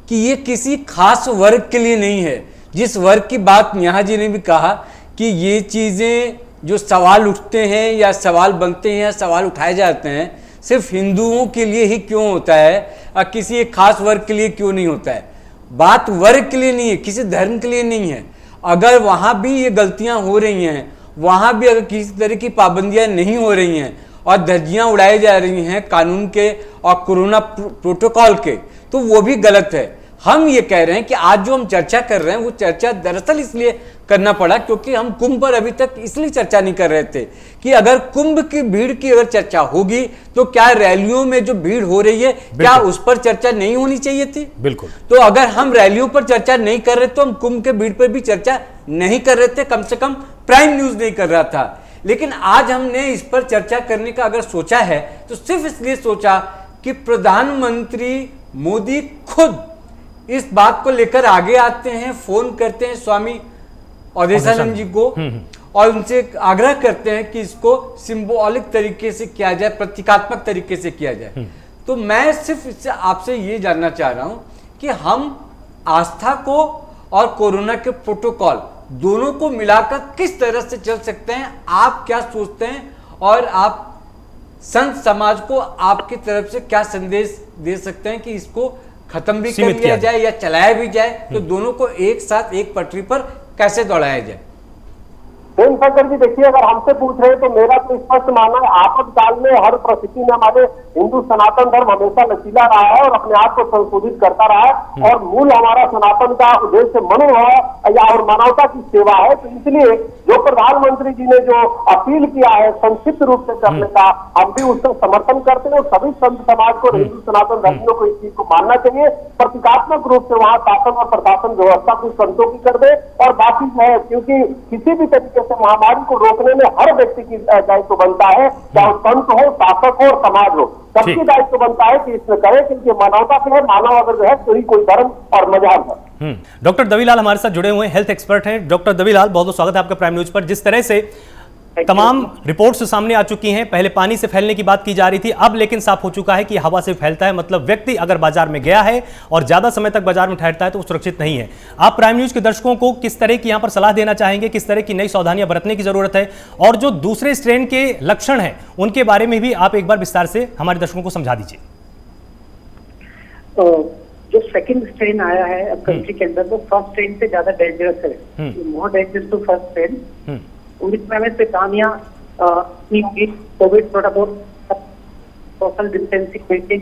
कि ये किसी खास वर्ग के लिए नहीं है। जिस वर्ग की बात नेहा जी ने भी कहा कि ये चीज़ें जो सवाल उठते हैं या सवाल बनते हैं या सवाल उठाए जाते हैं, सिर्फ हिंदुओं के लिए ही क्यों होता है और किसी एक खास वर्ग के लिए क्यों नहीं होता है? बात वर्ग के लिए नहीं है, किसी धर्म के लिए नहीं है। अगर वहाँ भी ये गलतियाँ हो रही हैं, वहाँ भी अगर किसी तरह की पाबंदियाँ नहीं हो रही हैं और धज्जियां उड़ाई जा रही हैं कानून के और कोरोना प्रोटोकॉल के, तो वो भी गलत है। हम ये कह रहे हैं कि आज जो हम चर्चा कर रहे हैं वो चर्चा दरअसल इसलिए करना पड़ा क्योंकि हम कुंभ पर अभी तक इसलिए चर्चा नहीं कर रहे थे कि अगर कुंभ की भीड़ की अगर चर्चा होगी तो क्या रैलियों में जो भीड़ हो रही है क्या उस पर चर्चा नहीं होनी चाहिए थी? बिल्कुल। तो अगर हम रैलियों पर चर्चा नहीं कर रहे तो हम कुंभ के भीड़ पर भी चर्चा नहीं कर रहे थे, कम से कम प्राइम न्यूज नहीं कर रहा था। लेकिन आज हमने इस पर चर्चा करने का अगर सोचा है तो सिर्फ इसलिए सोचा कि प्रधानमंत्री मोदी खुद इस बात को लेकर आगे आते हैं, फोन करते हैं स्वामी अवधेशानंद जी को और उनसे आग्रह करते हैं कि इसको सिंबॉलिक तरीके से किया जाए, प्रतीकात्मक तरीके से किया जाए। तो मैं सिर्फ इससे आपसे ये जानना चाह रहा हूं कि हम आस्था को और कोरोना के प्रोटोकॉल दोनों को मिलाकर किस तरह से चल सकते हैं? आप क्या सोचते हैं और आप संत समाज को आपकी तरफ से क्या संदेश दे सकते हैं कि इसको खत्म भी कर लिया जाए या चलाया भी जाए, तो दोनों को एक साथ एक पटरी पर कैसे दौड़ाया जाए? शंकर जी देखिए, अगर हमसे पूछ रहे हैं तो मेरा तो स्पष्ट मानना है आपातकाल में हर परिस्थिति में हमारे हिंदू सनातन धर्म हमेशा लचीला रहा है और अपने आप को संशोधित करता रहा है और मूल हमारा सनातन का उद्देश्य मनोभाव या और मानवता की सेवा है। तो इसलिए जो प्रधानमंत्री जी ने जो अपील किया है संक्षिप्त रूप से करने का, हम भी उसका समर्थन करते हैं और सभी संत समाज को हिंदू सनातन धर्मियों को इस चीज को मानना चाहिए। प्रतीकात्मक रूप से वहाँ शासन और प्रशासन व्यवस्था कुछ संतों की कर दे और बाकी है, क्योंकि किसी भी तरीके जैसे महामारी को रोकने में हर व्यक्ति की दायित्व बनता है, चाहे संत हो, शासक हो और समाज हो, सबकी दायित्व बनता है कि इसमें करे, क्योंकि मानवता से है, मानव अगर जो है तो ही कोई धर्म और मजहब है। डॉक्टर दविलाल हमारे साथ जुड़े हुए हैं, हेल्थ एक्सपर्ट हैं। डॉक्टर दविलाल, बहुत बहुत स्वागत है आपका प्राइम न्यूज पर। जिस तरह से तमाम रिपोर्ट्स सामने आ चुकी हैं, पहले पानी से फैलने की बात की जा रही थी, अब लेकिन साफ हो चुका है कि हवा से फैलता है। मतलब व्यक्ति अगर बाजार में गया है और ज्यादा समय तक बाजार में ठहरता है तो वो सुरक्षित नहीं है। आप प्राइम न्यूज के दर्शकों को किस तरह की यहां पर सलाह देना चाहेंगे, किस तरह की नई सावधानियां बरतने की जरूरत है, और जो दूसरे स्ट्रेन के लक्षण हैं उनके बारे में भी आप एक बार विस्तार से हमारे दर्शकों को समझा दीजिए। जो सेकंड स्ट्रेन आया है अब कंट्री के अंदर, वो फर्स्ट स्ट्रेन से ज्यादा डेंजरस है, more dangerous to first strain. इसमें हमें चेतावनियां अपनी होगी, Covid protocol, social distancing maintain.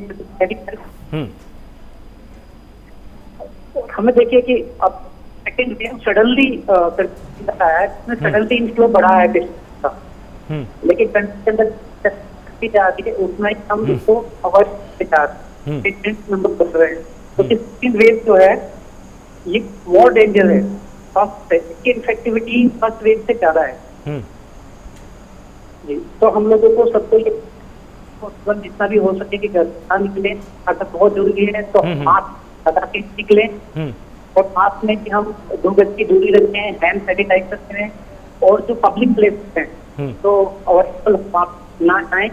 हमें देखिए कि अब सेकंड वेव सडनली आया है, इसमें सडनली इनफ्लो बढ़ा है पेशेंट का, लेकिन कंट्री के अंदर जा रही है उतना ही हम इसको अवॉइड कर रहे हैं, पेशेंट नंबर बढ़ रहे हैं। तो सेकंड वेव जो है ये मोर डेंजर है फर्स्ट से, इसकी इन्फेक्टिविटी फर्स्ट वेव से ज्यादा है जी। तो हम लोगों को सबको जितना भी हो सके कि घर ना निकले, अगर बहुत जरूरी है तो मास्क लगा के निकले, और मास्क में कि हम 2 गज की दूरी रखें, हैंड सैनिटाइजर करें, और जो पब्लिक प्लेस है तो अवश्य मास्क ना जाएं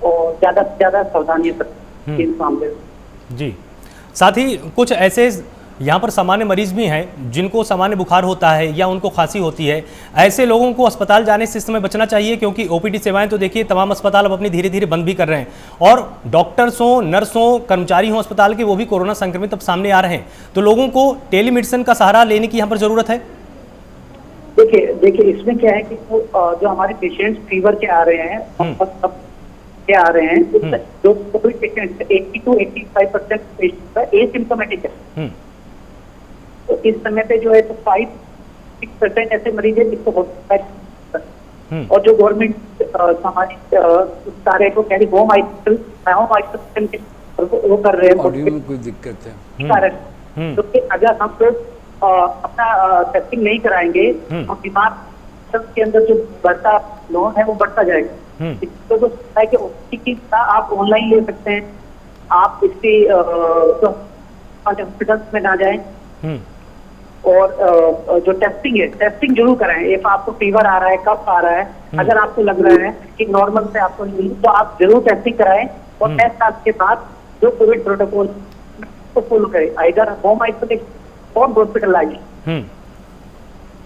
और ज्यादा से ज्यादा सावधानियां बरतें इस मामले में जी। साथ ही कुछ ऐसे यहाँ पर सामान्य मरीज भी हैं जिनको सामान्य बुखार होता है या उनको खांसी होती है, ऐसे लोगों को अस्पताल जाने से इस समय बचना चाहिए, क्योंकि ओपीडी सेवाएं तो देखिए तमाम अस्पताल अब अपनी धीरे धीरे बंद भी कर रहे हैं, और डॉक्टर्स हों, नर्स हों, कर्मचारी हों अस्पताल के, वो भी कोरोना संक्रमित अब सामने आ रहे हैं। तो लोगों को टेलीमेडिसिन का सहारा लेने की यहाँ पर जरूरत है। देखिए इसमें क्या है कि जो हमारे पेशेंट्स फीवर के आ रहे हैं क्या आ रहे हैं, जो Covid patient 80 to 85% patient asymptomatic है। तो इस समय पे जो है तो 5-6% ऐसे मरीज है जिसको होता है, और जो गवर्नमेंट हमारी सारे को कह रही होम आइसोलेशन वो कर रहे हैं, ऑडियो में कोई दिक्कत है कारण। तो अगर हम लोग अपना टेस्टिंग नहीं कराएंगे तो बीमार के अंदर जो बढ़ता लोन है वो बढ़ता जाएगा। इसको जो है कि चिकित्सा आप ऑनलाइन ले सकते हैं, आप इसके हॉस्पिटल्स में ना जाएं, और जो टेस्टिंग है टेस्टिंग जरूर कराएं। इफ आपको फीवर आ रहा है, कफ आ रहा है, अगर आपको लग रहा है कि नॉर्मल से आपको नहीं, तो आप जरूर टेस्टिंग कराएं, और टेस्ट आपके बाद जो कोविड प्रोटोकॉल को फॉलो करें, आइदर होम आइसोलेशन और हॉस्पिटलाइजेशन।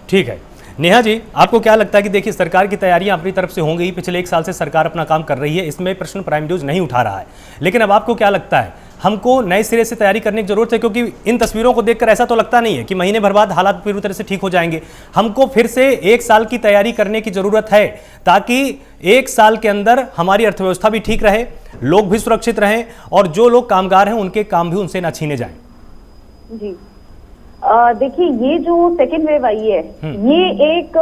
ठीक है नेहा जी, आपको क्या लगता है कि देखिए सरकार की तैयारियां अपनी तरफ से होंगी, पिछले 1 साल से सरकार अपना काम कर रही है, इसमें प्रश्न प्राइम न्यूज नहीं उठा रहा है, लेकिन अब आपको क्या लगता है हमको नए सिरे से तैयारी करने की जरूरत है? क्योंकि इन तस्वीरों को देखकर ऐसा तो लगता नहीं है कि महीने भर बाद हालात पूरी तरह से ठीक हो जाएंगे। हमको फिर से 1 साल की तैयारी करने की जरूरत है, ताकि 1 साल के अंदर हमारी अर्थव्यवस्था भी ठीक रहे, लोग भी सुरक्षित रहें, और जो लोग कामगार हैं उनके काम भी उनसे ना छीने जाएं। जी देखिए, ये जो सेकेंड वेव आई है ये एक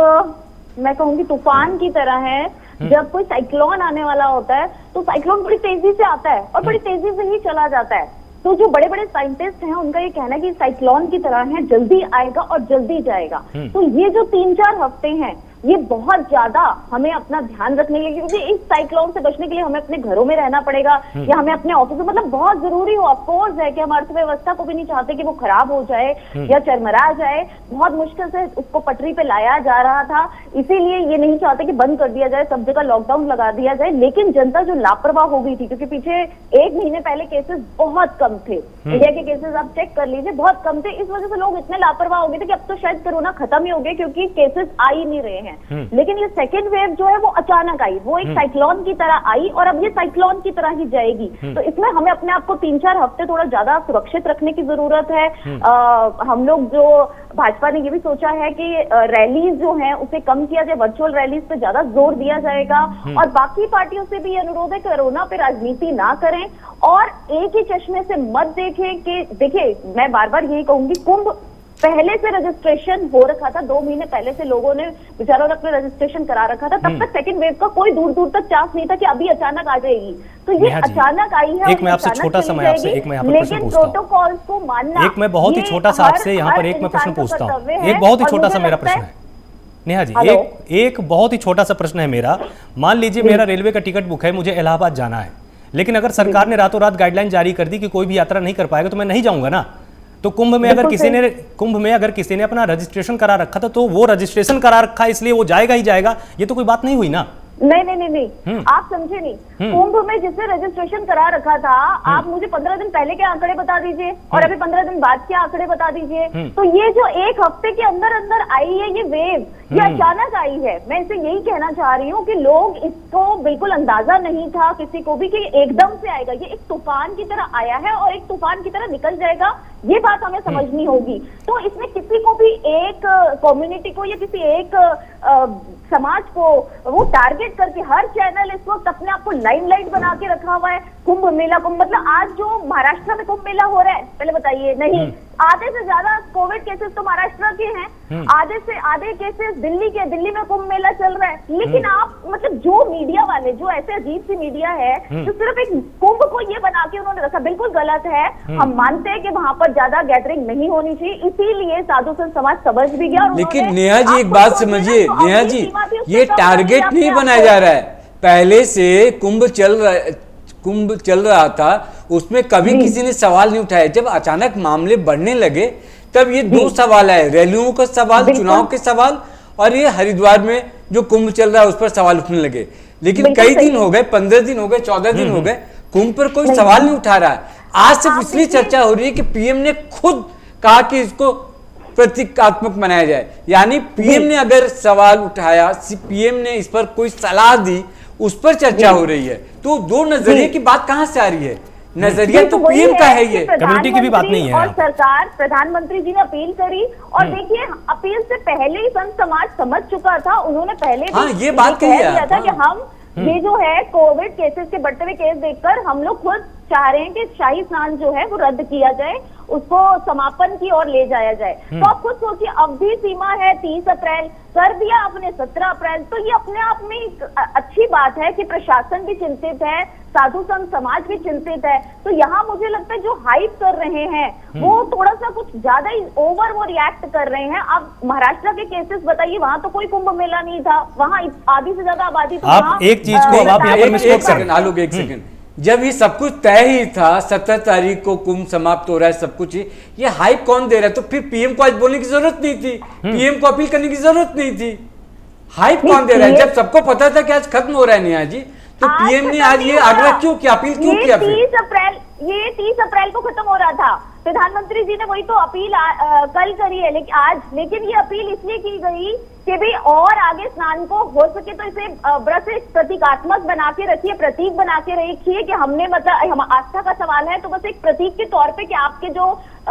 मैं कहूंगी तूफान की तरह है। जब कोई साइक्लोन आने वाला होता है तो साइक्लोन बड़ी तेजी से आता है और बड़ी तेजी से ही चला जाता है। तो जो बड़े बड़े साइंटिस्ट हैं उनका ये कहना है कि साइक्लोन की तरह है, जल्दी आएगा और जल्दी जाएगा। तो ये जो 3-4 हफ्ते हैं ये बहुत ज्यादा हमें अपना ध्यान रखने के लिए, क्योंकि इस साइक्लोन से बचने के लिए हमें अपने घरों में रहना पड़ेगा या हमें अपने ऑफिस में, मतलब बहुत जरूरी हो ऑफकोर्स है कि हम अर्थव्यवस्था को भी नहीं चाहते कि वो खराब हो जाए या चरमरा जाए। बहुत मुश्किल से उसको पटरी पे लाया जा रहा था, इसीलिए ये नहीं चाहते कि बंद कर दिया जाए, सब जगह लॉकडाउन लगा दिया जाए। लेकिन जनता जो लापरवाह हो गई थी, क्योंकि पीछे 1 महीने पहले केसेस बहुत कम थे, इंडिया के केसेस आप चेक कर लीजिए बहुत कम थे, इस वजह से लोग इतने लापरवाह हो गए थे कि अब तो शायद कोरोना खत्म ही हो गया, क्योंकि केसेस आ ही नहीं रहे हैं। लेकिन ये सेकेंड वेव जो है वो अचानक आई, वो एक साइक्लोन की तरह आई और अब ये साइक्लोन की तरह ही जाएगी। तो इसमें हमें अपने आप को 3-4 हफ्ते थोड़ा ज्यादा सुरक्षित रखने की जरूरत है। हम लोग जो भाजपा ने ये भी सोचा है कि रैलीज जो हैं उसे कम किया जाए, वर्चुअल रैलीज पे ज्यादा जोर दिया जाएगा। और बाकी पार्टियों से भी ये अनुरोध है कोरोना पे राजनीति ना करें और एक ही चश्मे से मत देखें। कि देखिए, मैं बार बार यही कहूंगी, कुंभ पहले से रजिस्ट्रेशन हो रखा था, 2 महीने पहले से लोगों ने बेचारों ने अपने रजिस्ट्रेशन करा रखा था, तब तक सेकंड वेव का कोई दूर दूर तक चांस नहीं था कि अभी अचानक आ जाएगी। तो ये अचानक आई है। एक मैं आपसे छोटा सा मैं आपसे एक मैं यहाँ पर प्रश्न पूछता हूँ, प्रोटोकॉल को मानना, एक मैं बहुत ही छोटा सा आपसे यहाँ पर एक मैं प्रश्न पूछता हूँ, एक बहुत ही छोटा सा मेरा प्रश्न है। नेहा जी, हेलो। एक बहुत ही छोटा सा प्रश्न है मेरा। मान लीजिए मेरा रेलवे का टिकट बुक है, मुझे इलाहाबाद जाना है, लेकिन अगर सरकार ने रातों रात गाइडलाइन जारी कर दी कि कोई भी यात्रा नहीं कर पाएगा तो मैं नहीं जाऊंगा ना। तो कुंभ में अगर किसी ने अपना रजिस्ट्रेशन करा रखा था तो वो रजिस्ट्रेशन करा रखा है इसलिए वो जाएगा ही जाएगा, ये तो कोई बात नहीं हुई ना। नहीं, आप समझे नहीं। कुंभ में जिसने रजिस्ट्रेशन करा रखा था, आप मुझे 15 दिन पहले के आंकड़े बता दीजिए और अभी 15 दिन बाद के आंकड़े बता दीजिए। तो ये जो एक हफ्ते के अंदर अंदर आई है ये वेव, ये अचानक आई है। मैं इसे यही कहना चाह रही हूँ कि लोग इसको बिल्कुल अंदाजा नहीं था किसी को भी कि एकदम से आएगा। ये एक तूफान की तरह आया है और एक तूफान की तरह निकल जाएगा, ये बात हमें समझनी होगी। तो इसमें किसी को भी एक कम्युनिटी को या किसी एक समाज को वो टारगेट करके हर चैनल इस वक्त अपने आप को लाइमलाइट बना के रखा हुआ है। कुंभ मेला, मतलब आज जो महाराष्ट्र में कुंभ मेला हो रहा है, पहले बताइए, नहीं आधे से ज्यादा कोविड केसेस तो महाराष्ट्र के हैं, आधे से आधे केसेस दिल्ली में कुंभ मेला चल रहा है। लेकिन आप मतलब जो मीडिया वाले, जो ऐसे अजीब सी मीडिया है जो सिर्फ एक कुंभ को ये बना के उन्होंने रखा, बिल्कुल गलत है। हम मानते हैं कि वहां पर ज्यादा गैदरिंग नहीं होनी चाहिए, इसीलिए साधु संत समाज समझ भी गया। लेकिन नेहा जी एक बात समझिए, नेहा जी ये टारगेट नहीं बनाया जा रहा है। पहले से कुंभ चल रहा था, उसमें कभी किसी ने सवाल नहीं उठाया। जब अचानक मामले बढ़ने लगे तब ये दो सवाल आए, रैलियों का सवाल, चुनाव के सवाल, और ये हरिद्वार में जो कुंभ चल रहा है उस पर सवाल उठने लगे। लेकिन कई दिन हो गए, 15 दिन हो गए, 14 दिन हो गए, कुंभ पर कोई सवाल नहीं उठा रहा है। आज सिर्फ इसलिए चर्चा हो रही है कि पीएम ने खुद कहा कि इसको प्रतीकात्मक बनाया जाए। यानी पीएम ने अगर सवाल उठाया, पीएम ने इस पर कोई सलाह दी, उस पर चर्चा हो रही है। तो दो नजरिए की बात कहां से आ रही है? नजरिया तो पीएम का है, ये कम्युनिटी की भी बात नहीं है। और सरकार, प्रधानमंत्री जी ने अपील करी और देखिए अपील से पहले ही संत समाज समझ चुका था। उन्होंने पहले भी ये बात कह दिया था कि हम ये जो है कोविड केसेस के बढ़ते हुए केस देखकर हम लोग खुद चाह रहे हैं कि शाही स्नान जो है वो रद्द किया जाए, उसको समापन की ओर ले जाया जाए। तो आप खुद सोचिए, अवधि सीमा है 30 अप्रैल, कर दिया आपने 17 अप्रैल। तो ये अपने आप में एक अच्छी बात है कि प्रशासन भी चिंतित है, साधु संत समाज भी चिंतित है। तो यहाँ मुझे लगता है जो हाइप कर रहे हैं वो थोड़ा सा कुछ ज्यादा ही ओवर वो रिएक्ट कर रहे हैं। अब महाराष्ट्र के केसेस बताइए, वहां तो कोई कुंभ मेला नहीं था, वहां आधी से ज्यादा आबादी तो आप एक चीज को अब आप यहाँ पर मिसकोट कर रहे हैं। आलोक एक सेकंड, जब ये सब कुछ तय ही था, 17 तारीख को कुंभ समाप्त हो रहा है, सब कुछ ये हाइप कौन दे रहा है? तो फिर पीएम को आज बोलने की जरूरत नहीं थी, पीएम को अपील करने की जरूरत नहीं थी। हाइप कौन दे रहा है? जब सबको पता था कि आज खत्म हो रहा है नेहा जी, तो पीएम ने आज ये आग्रह क्यों किया, अपील क्यों किया? 30 अप्रैल को खत्म हो रहा था। प्रधानमंत्री जी ने वही तो अपील कल करी है, लेकिन ये अपील इसलिए की गई कि भी और आगे स्नान को हो सके तो इसे बड़ा से प्रतीकात्मक बना के रखिए, प्रतीक बना के रखिए कि हमने मतलब हम आस्था का सवाल है तो बस एक प्रतीक के तौर पे कि आपके जो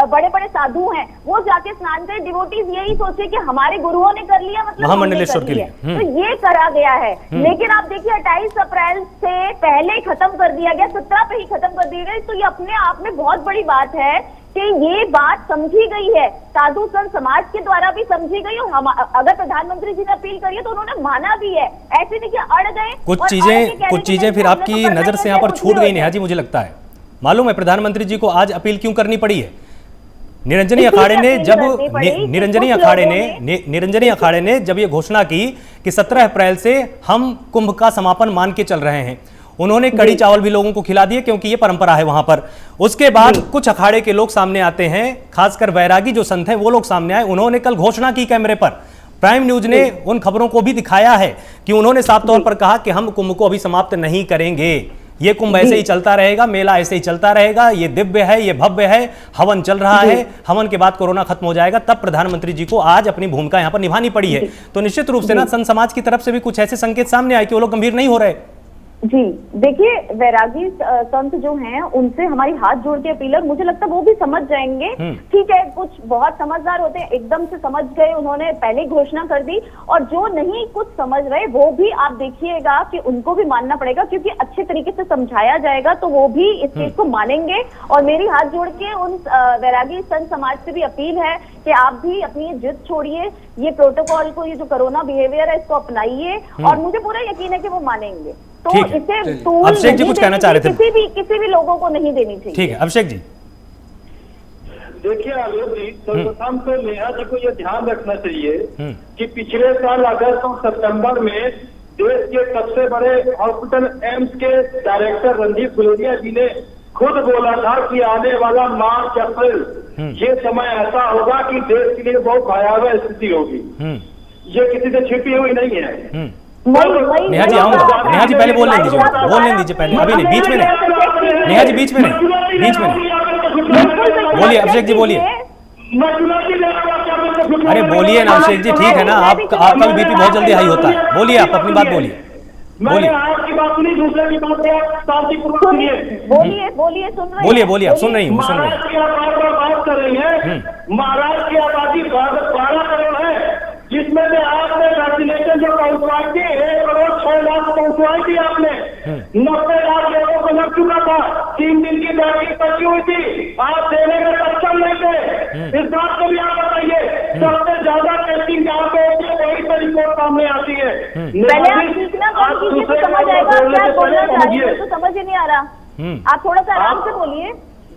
बड़े बड़े साधु हैं वो जाके स्नान करें। डिवोटीज यही सोचे कि हमारे गुरुओं ने कर लिया, मतलब महामंडलेश्वर के लिए तो ये करा गया है। लेकिन आप देखिए 28 अप्रैल से पहले ही खत्म कर दिया गया, 17 पे ही खत्म कर दी गई। तो ये अपने आप में बहुत बड़ी बात है कि ये बात समझी गई है, साधु संत समाज के द्वारा भी समझी गई। और हम अगर प्रधानमंत्री जी ने अपील करी है तो उन्होंने माना भी है, ऐसे नहीं कि अड़ गए। कुछ चीजें फिर आपकी नजर से यहाँ पर छूट गई नेहा जी, मुझे लगता है। मालूम है प्रधानमंत्री जी को आज अपील क्यों करनी पड़ी है? निरंजनी अखाड़े ने जब ये घोषणा की कि 17 अप्रैल से हम कुंभ का समापन मान के चल रहे हैं, उन्होंने कड़ी चावल भी लोगों को खिला दिए क्योंकि ये परंपरा है वहां पर। उसके बाद कुछ अखाड़े के लोग सामने आते हैं, खासकर वैरागी जो संत हैं वो लोग सामने आए। उन्होंने कल घोषणा की कैमरे पर, प्राइम न्यूज ने उन खबरों को भी दिखाया है कि उन्होंने साफ तौर पर कहा कि हम कुंभ को अभी समाप्त नहीं करेंगे, ये कुंभ ऐसे ही चलता रहेगा, मेला ऐसे ही चलता रहेगा, ये दिव्य है, ये भव्य है, हवन चल रहा है, हवन के बाद कोरोना खत्म हो जाएगा। तब प्रधानमंत्री जी को आज अपनी भूमिका यहां पर निभानी पड़ी है। तो निश्चित रूप से ना संत समाज की तरफ से भी कुछ ऐसे संकेत सामने आए कि वो लोग गंभीर नहीं हो रहे। जी देखिए, वैरागी संत जो हैं उनसे हमारी हाथ जोड़ के अपील है, मुझे लगता है वो भी समझ जाएंगे। ठीक है, कुछ बहुत समझदार होते हैं, एकदम से समझ गए, उन्होंने पहले घोषणा कर दी। और जो नहीं कुछ समझ रहे वो भी आप देखिएगा कि उनको भी मानना पड़ेगा, क्योंकि अच्छे तरीके से समझाया जाएगा तो वो भी इस चीज को मानेंगे। और मेरी हाथ जोड़ के उन वैरागी संत समाज से भी अपील है कि आप भी अपनी जिद छोड़िए, ये प्रोटोकॉल को, ये जो कोरोना बिहेवियर है इसको अपनाइए, और मुझे पूरा यकीन है कि वो मानेंगे। तो इसे अभिषेक जी कुछ कहना चाह रहे थे? किसी भी लोगों को नहीं देनी चाहिए। ठीक है अभिषेक जी। देखिए आलोक जी, सर्वप्रथम तो नेहा जी को ये ध्यान रखना चाहिए कि पिछले साल अगस्त और सितंबर में देश के सबसे बड़े हॉस्पिटल एम्स के डायरेक्टर रणदीप गुलेरिया जी ने खुद बोला था कि आने वाला मार्च अप्रैल ये समय ऐसा होगा कि देश के लिए बहुत भयावह स्थिति होगी। ये किसी से छिपी हुई नहीं है। नेहा जी आऊंगा, नेहा जी पहले बोलने दीजिए पहले, अभी नहीं, बीच में नहीं, नेहा जी बीच में नहीं, बोलिए अभिषेक जी बोलिए। अरे बोलिए ना अभिषेक जी, ठीक है ना, आपका भी बीपी बहुत जल्दी हाई होता है, बोलिए आप अपनी बात बोलिए। मैंने आपकी बात सुनी, दूसरे की बात शांतिपूर्वक सुनिए। बोलिए सुन रहे हैं। बोलिए आप सुन रही हूँ, सुन रही हूँ। महाराष्ट्र की आप बात कर रही हैं। महाराष्ट्र की आबादी 12 करोड़ है, जिसमें से आपने वैक्सीनेशन जो पहुंचवाई थी 1 करोड़ 6 लाख पहुंचवाई थी आपने। 90 लाख लोगों को लग चुका था, 3 दिन की बैठक बची हुई थी, आप देने में सक्षम नहीं थे। इस बात को भी आप बताइए, सबसे ज्यादा टेस्टिंग जहाँ पे होती है वही पर रिपोर्ट सामने आती है। पहले आप सीखना कौन कीजिए तो समझ आएगा, क्या बोलना चाह रही है तो समझ ही नहीं आ रहा। आप थोड़ा सा आराम से बोलिए,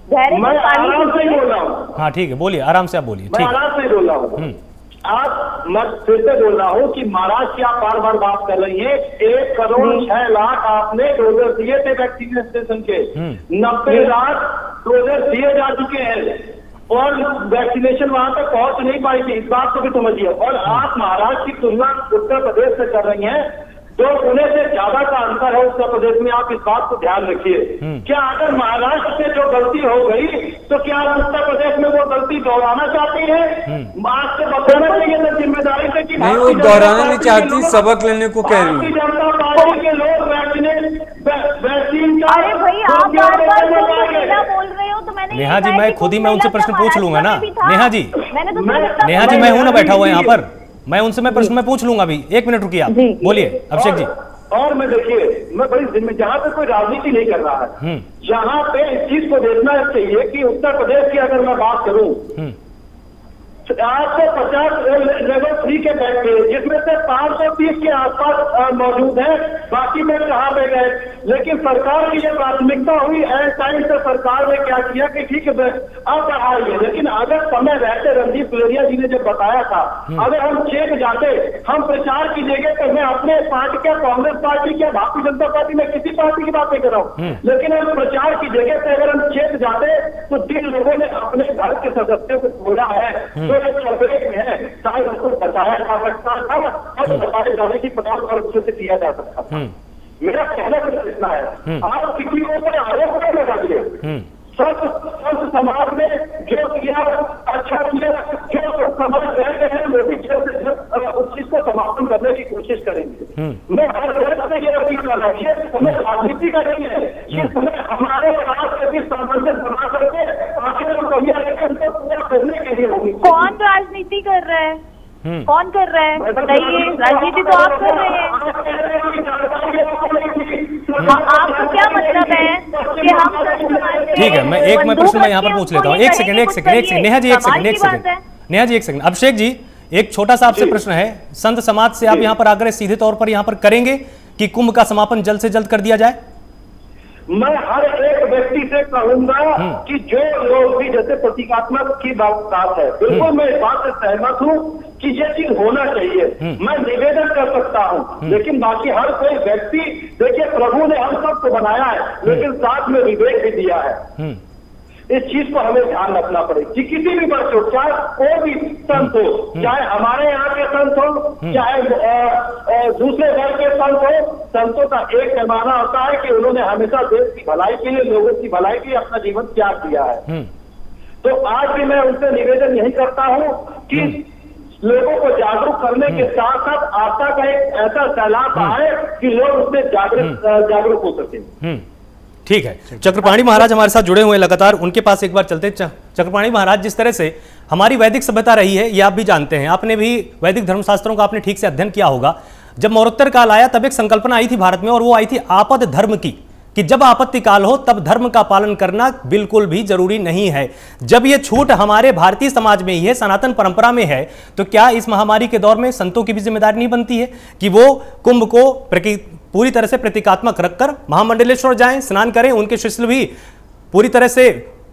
धैर्य मैं से पानी आराम से ही पीजिए। बोल रहा हूँ। हाँ ठीक है, बोलिए आराम से, आप बोलिए। मैं आराम से ही बोल रहा हूँ। आप मैं फिर से बोल रहा हूँ कि महाराष्ट्र की आप बार बार बात कर रही हैं। 1 करोड़ 6 लाख आपने डोजर दिए थे वैक्सीनेशन के, 90 लाख डोजर दिए जा चुके हैं और वैक्सीनेशन वहां तक पहुंच नहीं पाई थी। इस बात को भी समझिए। और आप महाराष्ट्र की तुलना उत्तर प्रदेश से कर रही हैं, जो पुणे से ज्यादा का अंतर है उत्तर प्रदेश में, आप इस बात को ध्यान रखिए। क्या अगर महाराष्ट्र से जो गलती हो गई तो क्या आप उत्तर प्रदेश में वो गलती दोहराना चाहती है? आज से बताना चाहिए था जिम्मेदारी से कि नहीं, वो दोहराना नहीं चाहती, सबक लेने को कह रही भारतीय है। जनता पार्टी के लोग वैक्सीन का अरे भाई आप बार-बार लेना बोल रहे हो तो मैंने नेहा जी, मैं खुद ही मैं उनसे प्रश्न पूछ लूंगा ना। नेहा जी, मैंने तो नेहा जी मैं हूं ना बैठा हुआ यहाँ पर, मैं उनसे मैं प्रश्न में पूछ लूंगा अभी। 1 मिनट रुकिए आप, बोलिए अभिषेक जी। और मैं देखिए, मैं बड़ी जिम्मे जहाँ पे कोई राजनीति नहीं कर रहा है, जहाँ पे इस चीज को देखना चाहिए कि उत्तर प्रदेश की अगर मैं बात करूं, 850 लेवल 3 के बेड थे, जिसमें से 530 के आसपास मौजूद है, बाकी बेड कहाँ पे गए? लेकिन सरकार की जो प्राथमिकता हुई एंड टाइम से सरकार ने क्या किया कि ठीक है अब बढ़ाइए। लेकिन अगर समय रहते रणदीप गुलेरिया जी ने जब बताया था, अगर हम चेक जाते, हम प्रचार की जगह तो मैं अपने पार्टी क्या, कांग्रेस पार्टी क्या, भारतीय जनता पार्टी में किसी पार्टी की बात नहीं कर रहा हूँ, लेकिन हम प्रचार की जगह पे अगर हम चेक जाते तो जिन लोगों ने अपने घर के सदस्यों को छोड़ा है तो चौबे में है, शायद उसको बचाया जा सकता था और बचाए जाने की प्रयास और उससे किया जा सकता था। मेरा कहना कुछ इतना है, आप किसी को ऊपर आरोप नहीं लगाइए। सब समाज में जो किया अच्छा किया, जो समाज रह गए हैं वो भी उस चीज को समापन करने की कोशिश करेंगे। मैं हर तरह से ये अपील कर रहा हूँ, ये समय राजनीति का नहीं है, ये समय हमारे राष्ट्र के बीच सामंजस्य बना करके आखिर हम कमियां उनको पूरा करने के लिए होगी। कौन राजनीति कर रहा है? कौन कर रहा है बताइए? राजनीति तो आप कर रहे हैं। आपको क्या मतलब है कि हम? ठीक है, मैं प्रश्न मैं यहाँ पर पूछ लेता हूँ। एक सेकंड नेहा जी, नेहा जी एक सेकंड। अभिषेक जी, एक छोटा सा आपसे प्रश्न है, संत समाज से आप यहाँ पर आग्रह सीधे तौर पर यहाँ पर करेंगे कि कुंभ का समापन जल्द से जल्द कर दिया जाए? मैं हर एक व्यक्ति से कहूंगा कि जो लोग भी जैसे प्रतीकात्मक की बात है, बिल्कुल मैं इस बात से सहमत हूँ कि ये चीज होना चाहिए, मैं निवेदन कर सकता हूँ। लेकिन बाकी हर कोई व्यक्ति, देखिए प्रभु ने हम सबको बनाया है, लेकिन साथ में विवेक भी दिया है। इस चीज को हमें ध्यान रखना पड़ेगा कि किसी भी वर्ष हो, चाहे कोई भी संत हो, चाहे हमारे यहाँ के संत हो, चाहे दूसरे वर्ग के संत हो, संतों का एक पैमाना होता है कि उन्होंने हमेशा देश की भलाई के लिए, लोगों की भलाई के लिए अपना जीवन त्याग दिया है। तो आज भी मैं उनसे निवेदन यही करता हूँ कि लोगों को जागरूक करने के साथ साथ आस्था का एक ऐसा सैलाब आए कि लोग उससे जागरूक हो सके। ठीक है, चक्रपाणी महाराज हमारे साथ जुड़े हुए हैं लगातार, उनके पास एक बार चलते। चक्रपाणी महाराज, जिस तरह से हमारी वैदिक सभ्यता रही है ये आप भी जानते हैं, आपने भी वैदिक धर्मशास्त्रों का आपने ठीक से अध्ययन किया होगा। जब मौरोत्तर काल आया तब एक संकल्पना आई थी भारत में, और वो आई थी आपद धर्म की, कि जब आपत्ति काल हो तब धर्म का पालन करना बिल्कुल भी जरूरी नहीं है। जब ये छूट हमारे भारतीय समाज में ही है, सनातन परंपरा में है, तो क्या इस महामारी के दौर में संतों की भी जिम्मेदारी नहीं बनती है कि वो कुंभ को पूरी तरह से प्रतीकात्मक रखकर महामंडलेश्वर जाएं, स्नान करें, उनके शिष्य भी पूरी तरह से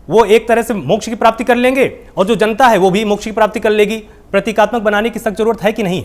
वो एक तरह से मोक्ष की प्राप्ति कर लेंगे और जो जनता है वो भी मोक्ष की प्राप्ति कर लेगी। प्रतीकात्मक बनाने की सख्त जरूरत है कि नहीं?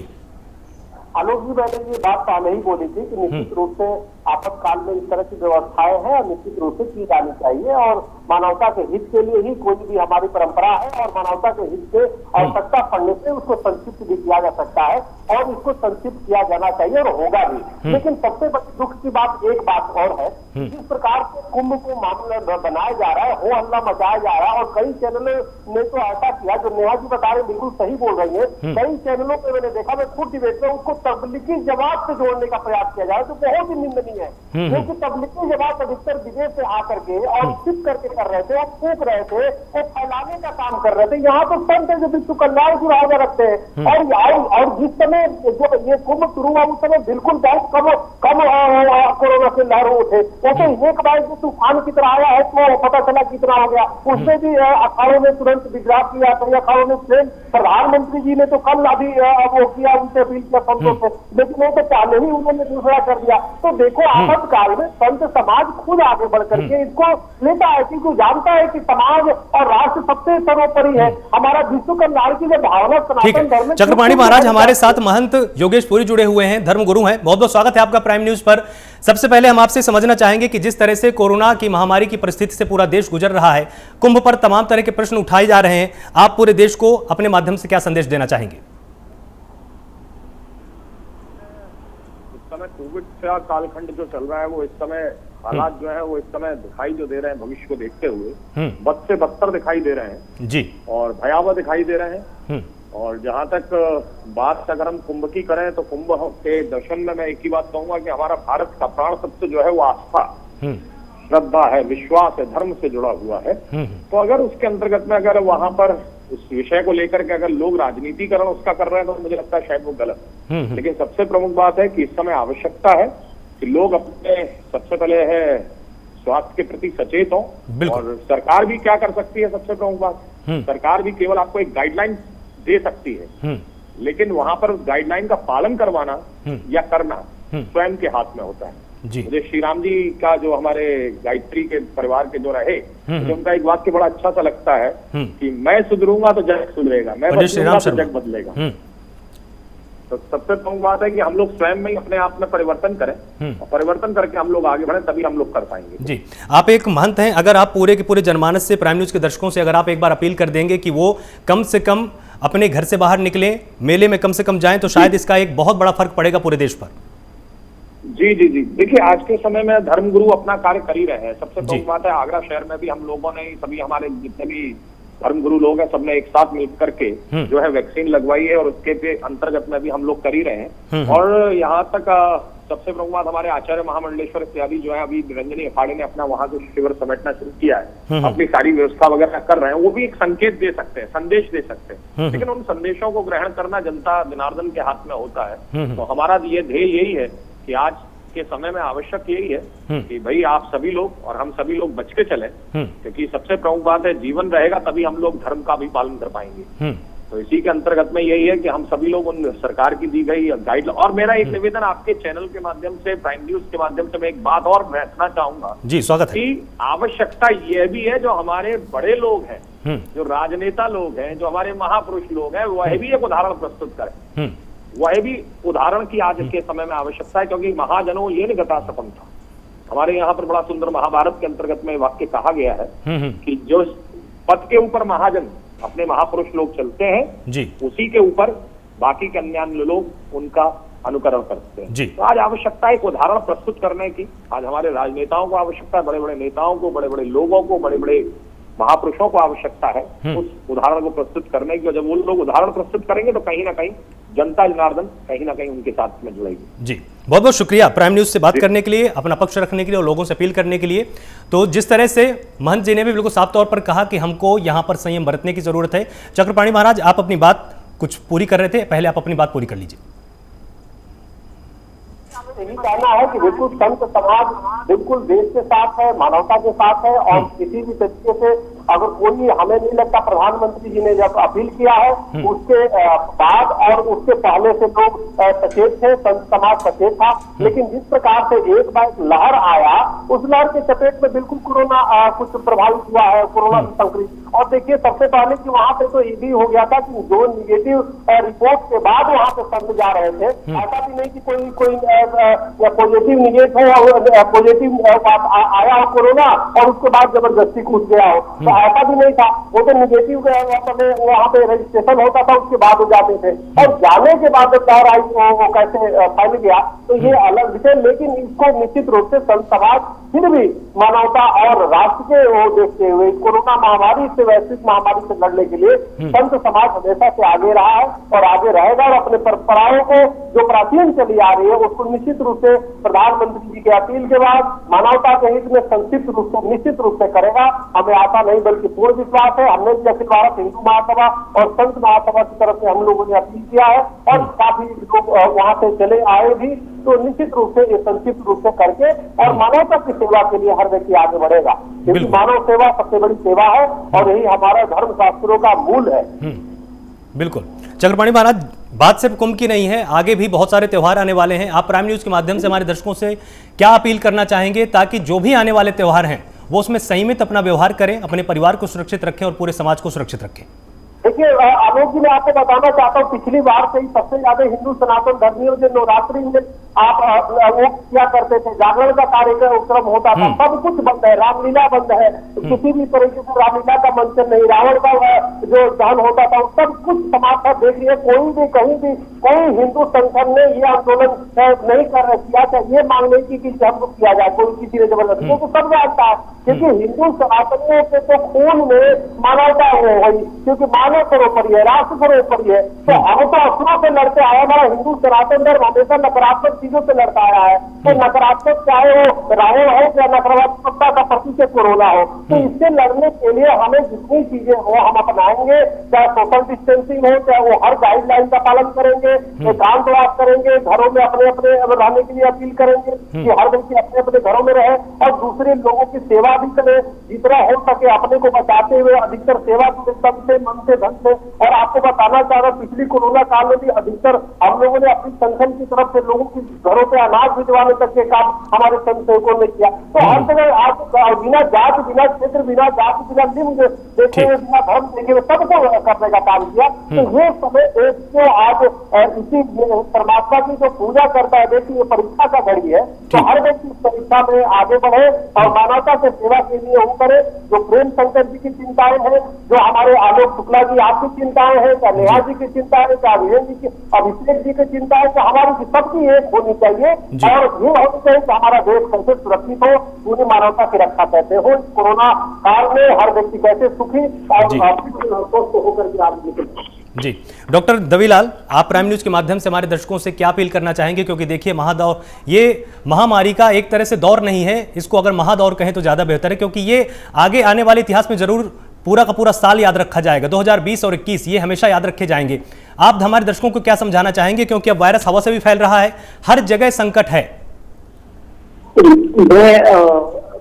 आलोक जी, मैंने ये बात पहले ही बोली थी कि निश्चित रूप से आपातकाल में इस तरह की व्यवस्थाएं हैं और निश्चित रूप से की जानी चाहिए, और मानवता के हित के लिए ही कोई भी हमारी परंपरा है, और मानवता के हित से आवश्यकता पड़ने से उसको संक्षिप्त भी किया जा सकता है और इसको संक्षिप्त किया जाना चाहिए और होगा भी। लेकिन सबसे बड़ी दुख की बात एक बात और है, जिस प्रकार से कुंभ को मामला बनाया जा रहा है, हो हल्ला मचाया जा रहा है, और कई चैनलों ने तो ऐसा किया, जो नेहा जी बता रहे बिल्कुल सही बोल रही है, कई चैनलों पे मैंने देखा, मैं खुद डिबेट में उसको तबलीगी जमात से जोड़ने का प्रयास किया जा रहा है, जो बहुत ही निंदनीय है, क्योंकि तबलीगी जमात अधिकतर विदेश से आकर के और सिप करके कर रहे थे और फूक रहे थे और फैलाने का काम कर रहे थे। यहाँ तो संत जो विश्व कल्याण की राह रखते हैं, और जिस समय जो ये कुंभ शुरू हुआ उस समय बिल्कुल बहुत कम कोरोना से लहरों उठे, जैसे एक बार जो तूफान की तरह आया है तो पता चला कितना हो गया, उसमें भी अखाड़ों ने तुरंत विद्राव किया, कई अखाड़ों ने स्वयं प्रधानमंत्री जी ने तो कल अभी वो किया, उनसे अपील किया संतों से, लेकिन वो तो पहले ही उन्होंने दूसरा कर दिया। तो देखो आपातकाल में संत समाज खुद आगे बढ़ करके इसको लेता है, क्योंकि जानता है कि समाज और राष्ट्र सबसे सर्वोपरि है, हमारा विश्व कल्याण की जो भावना सनातन धर्म। चक्रपाणी महाराज हमारे साथ महंत योगेश पुरी जुड़े हुए हैं, धर्म गुरु हैं। बहुत बहुत स्वागत है आपका प्राइम न्यूज पर। सबसे पहले हम आपसे समझना चाहेंगे कि जिस तरह से कोरोना की महामारी की परिस्थिति से पूरा देश गुजर रहा है, कुंभ पर तमाम तरह के प्रश्न उठाए जा रहे हैं, आप पूरे देश को अपने माध्यम से क्या संदेश देना चाहेंगे? इस समय कोविड का कालखंड जो चल रहा है, वो इस समय हालात जो है वो इस समय दिखाई जो दे रहे हैं, भविष्य को देखते हुए बद से बदतर दिखाई दे रहे हैं जी, और भयावह दिखाई दे रहे हैं। और जहां तक बात अगर हम कुंभ की करें, तो कुंभ के दर्शन में मैं एक ही बात कहूंगा कि हमारा भारत का प्राण तत्व जो है वो आस्था, श्रद्धा है, विश्वास है, धर्म से जुड़ा हुआ है। तो अगर उसके अंतर्गत में अगर वहां पर उस विषय को लेकर के अगर लोग राजनीतिकरण उसका कर रहे हैं, तो मुझे लगता है शायद वो गलत है। लेकिन सबसे प्रमुख बात है कि इस समय आवश्यकता है कि लोग अपने सबसे पहले है स्वास्थ्य के प्रति सचेत हों, और सरकार भी क्या कर सकती है, सबसे प्रमुख बात, सरकार भी केवल आपको एक गाइडलाइन दे सकती है, लेकिन वहां पर उस गाइडलाइन का पालन करवाना या करना स्वयं के हाथ में होता है जी। मुझे श्री राम जी का जो हमारे गायत्री के परिवार के जो रहे, मुझे उनका एक वाक्य बड़ा अच्छा सा लगता है कि मैं सुधरूंगा तो जग सुधरेगा, मैं बदलूंगा तो जग बदलेगा। तो सबसे प्रमुख बात है कि हम लोग स्वयं में ही अपने आप में परिवर्तन करें, और परिवर्तन करके हम लोग आगे बढ़े, तभी हम लोग कर पाएंगे जी। आप एक महंत हैं, अगर आप पूरे के पूरे जनमानस से, प्राइम न्यूज के दर्शकों से अगर आप एक बार अपील कर देंगे कि वो कम से कम अपने घर से बाहर निकलें, मेले में कम से कम जाएं, तो शायद इसका एक बहुत बड़ा फर्क पड़ेगा पूरे देश पर। जी जी जी, देखिए आज के समय में धर्मगुरु अपना कार्य कर ही रहे हैं। सबसे प्रमुख बात है, आगरा शहर में भी हम लोगों ने, सभी हमारे जितने भी धर्मगुरु लोग हैं, सबने एक साथ मिल करके जो है वैक्सीन लगवाई है, और उसके अंतर्गत में भी हम लोग कर ही रहे हैं। और यहाँ तक सबसे प्रमुख बात, हमारे आचार्य महामंडलेश्वर इत्यादि जो है, अभी निरंजनी अखाड़े ने अपना वहां से शिविर समेटना शुरू किया है, अपनी सारी व्यवस्था वगैरह कर रहे हैं। वो भी एक संकेत दे सकते हैं, संदेश दे सकते हैं, लेकिन उन संदेशों को ग्रहण करना जनता जनार्दन के हाथ में होता है। तो हमारा ये ध्येय यही है कि आज के समय में आवश्यक यही है कि भाई आप सभी लोग और हम सभी लोग बच के चलें, क्योंकि सबसे प्रमुख बात है, जीवन रहेगा तभी हम लोग धर्म का भी पालन कर पाएंगे। तो इसी के अंतर्गत में यही है कि हम सभी लोग उन सरकार की दी गई गाइडलाइन, और मेरा एक निवेदन आपके चैनल के माध्यम से, प्राइम न्यूज के माध्यम से, मैं एक बात और रखना चाहूंगा जी, स्वागत है, कि आवश्यकता यह भी है, जो हमारे बड़े लोग हैं, जो राजनेता लोग हैं, जो हमारे महापुरुष लोग हैं, वह भी एक उदाहरण प्रस्तुत करें। वह भी उदाहरण की आज के समय में आवश्यकता है, क्योंकि महाजनों ये गता सपन था। हमारे यहाँ पर बड़ा सुंदर महाभारत के अंतर्गत में वाक्य कहा गया है कि जो पथ के ऊपर महाजन अपने महापुरुष लोग चलते हैं जी, उसी के ऊपर बाकी के अन्य लोग उनका अनुकरण करते हैं जी। तो आज आवश्यकता है एक उदाहरण प्रस्तुत करने की। आज हमारे राजनेताओं को आवश्यकता है, बड़े बड़े नेताओं को, बड़े बड़े लोगों को, बड़े बड़े महापुरुषों को आवश्यकता है उस उदाहरण को प्रस्तुत करने की। और जब वो लोग उदाहरण प्रस्तुत करेंगे, तो कहीं ना कहीं जनता जनार्दन कहीं ना कहीं उनके साथ में जुड़ेगी जी। बहुत बहुत शुक्रिया प्राइम न्यूज से बात करने के लिए, अपना पक्ष रखने के लिए और लोगों से अपील करने के लिए। तो जिस तरह से महंत जी ने भी बिल्कुल साफ तौर पर कहा कि हमको यहाँ पर संयम बरतने की जरूरत है। चक्रपाणी महाराज, आप अपनी बात कुछ पूरी कर रहे थे, पहले आप अपनी बात पूरी कर लीजिए। यही कहना है कि बिल्कुल संत समाज बिल्कुल देश के साथ है, मानवता के साथ है, और किसी भी तरीके से अगर कोई, हमें नहीं लगता प्रधानमंत्री जी ने जब अपील किया है उसके बाद और उसके पहले से लोग सचेत थे, संत समाज सचेत था, लेकिन जिस प्रकार से एक बार लहर आया, उस लहर के चपेट में बिल्कुल कोरोना कुछ प्रभावित हुआ है, कोरोना संक्रमित। और देखिए सबसे पहले कि वहां पे तो ये भी हो गया था कि जो निगेटिव रिपोर्ट के बाद वहां पे संत जा रहे थे, ऐसा भी नहीं कि कोई पॉजिटिव निगेटिव हो, पॉजिटिव आया हो कोरोना और उसके बाद जबरदस्ती कूद गया हो, तो ऐसा भी नहीं था। वो तो निगेटिव वहां पे रजिस्ट्रेशन होता था, उसके बाद वो जाते थे, और जाने के बाद जब लहर आई वो कैसे फैल गया, तो ये अलग विषय। लेकिन इसको निश्चित रूप से संत समाज फिर भी मानवता और राष्ट्र के वो देखते हुए कोरोना महामारी से, वैश्विक महामारी से लड़ने के लिए संत समाज हमेशा से आगे रहा है और आगे रहेगा, और अपने परंपराओं को जो प्राचीन चली आ रही है उसको निश्चित रूप से प्रधानमंत्री जी के अपील के बाद मानवता के हित में संक्षिप्त रूप से निश्चित रूप से करेगा। हमें आशा नहीं बल्कि पूर्ण विश्वास है। हमने अखिल भारत हिंदू महासभा और संत महासभा की तरफ से हम लोगों ने अपील किया है और काफी लोग वहां से चले आए भी, तो निश्चित रूप से ये संक्षिप्त रूप से करके और मानवता की सेवा के लिए हर व्यक्ति आगे बढ़ेगा, क्योंकि मानव सेवा सबसे बड़ी सेवा है और यही हमारा धर्म शास्त्रों का मूल है। बिल्कुल। चक्रपाणी महाराज, बात सिर्फ कुंभ की नहीं है, आगे भी बहुत सारे त्योहार आने वाले हैं। आप प्राइम न्यूज के माध्यम से हमारे दर्शकों से क्या अपील करना चाहेंगे ताकि जो भी आने वाले त्योहार हैं वो उसमें संयमित अपना व्यवहार करें, अपने परिवार को सुरक्षित रखें और पूरे समाज को सुरक्षित रखें? देखिए आलोक जी, मैं आपको बताना चाहता हूँ, पिछली बार से ही सबसे ज्यादा हिंदू सनातन धर्मियों जो नवरात्रि में आप वो क्या करते थे, जागरण का कार्यक्रम होता था, सब कुछ बंद है, रामलीला बंद है, किसी भी तरीके से रामलीला का मंचन नहीं, रावण का जो दहन होता था सब कुछ समाप्त था। देखिए कोई भी कहीं भी कोई हिंदू संगठन ने ये आंदोलन नहीं किया था, ये मांग नहीं की कि हमको किया जाए, कोई किसी ने जबरदस्ती, तो सब जानता है, क्योंकि हिंदू सनातनियों के तो खून में मानवता है, क्योंकि मानव सर्वोपरि है, राष्ट्र सर्वोपरि है। तो हम तो असुरों से लड़ते आए, हमारा हिंदू सनातन धर्म हमेशा नकारात्मक चीजों से लड़ता आया है, तो नकारात्मक चाहे वो रावण हो या नकारात्मकता का प्रतीक कोरोना हो, तो इससे लड़ने के लिए हमें जितनी चीजें हो हम अपनाएंगे, चाहे सोशल डिस्टेंसिंग हो, चाहे वो हर गाइडलाइन का पालन करेंगे, एकांतवास करेंगे, घरों में अपने अपने रहने के लिए अपील करेंगे कि हर व्यक्ति अपने अपने घरों में रहे और दूसरे लोगों की सेवा भी करे, जितना हो सके अपने को बचाते हुए अधिकतर सेवा तन से, मन से, धन से। और आपको बताना चाह रहा हूं, पिछली कोरोना काल में भी अधिकतर हम लोगों ने अपनी संगठन की तरफ से लोगों की घरों पे अनाज भिजवाने तक के काम हमारे संत सेवकों ने किया। तो हर जगह आप बिना जात, बिना क्षेत्र, बिना जाति, बिना लिंग देखे हुए, बिना धर्म देखे हुए सबको करने का काम किया। तो ये समय एक जो आज इसी परमात्मा की जो पूजा करता है, देखिए ये परीक्षा का घड़ी है, तो हर व्यक्ति इस परीक्षा में आगे बढ़े और मानवता के सेवा के लिए वो करे। जो प्रेम शंकर जी की चिंताएं हैं, जो हमारे आलोक शुक्ला जी आपकी चिंताएं हैं, क्या नेहा जी की चिंता है, क्या वीरेंद्र जी की, अभिषेक जी की चिंता है, कि हमारी सबकी एक होनी चाहिए और ये होनी चाहिए कि हमारा देश कैसे सुरक्षित हो, पूरी मानवता की रक्षा कैसे हो, इस कोरोना काल में हर व्यक्ति कैसे सुखी और स्वस्थ होकर के आगे निकले। जी डॉक्टर दवीलाल, आप प्राइम न्यूज के माध्यम से हमारे दर्शकों से क्या अपील करना चाहेंगे? क्योंकि देखिए महादौर, ये महामारी का एक तरह से दौर नहीं है, इसको अगर महादौर कहें तो ज्यादा बेहतर है, क्योंकि ये आगे आने वाले इतिहास में जरूर पूरा का पूरा साल याद रखा जाएगा। 2020 और 21 ये हमेशा याद रखे जाएंगे। आप हमारे दर्शकों को क्या समझाना चाहेंगे, क्योंकि अब वायरस हवा से भी फैल रहा है, हर जगह संकट है? मैं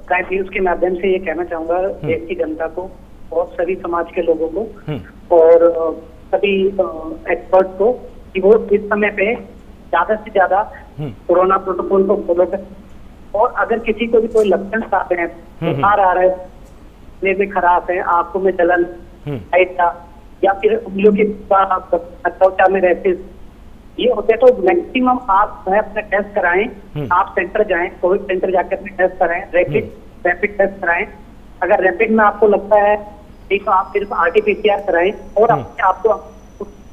प्राइम न्यूज के माध्यम से ये कहना चाहूंगा देश की जनता को और सभी समाज के लोगों को और सभी एक्सपर्ट को कि वो इस समय पे ज्यादा से ज्यादा कोरोना प्रोटोकॉल को फॉलो करें, और अगर किसी को भी कोई लक्षण आते हैं, बुखार आ रहा है, गले में खराश है, आंखों में जलन, या फिर उंगलियों के त्वचा में रैशेज ये होते हैं, तो मैक्सिमम आप अपना टेस्ट कराएं, आप सेंटर जाएं, कोविड सेंटर जाकर अपने टेस्ट कराएं, रैपिड टेस्ट कराएं। अगर रैपिड में आपको लगता है तो आप सिर्फ RT-PCR कराएं और अपने आपको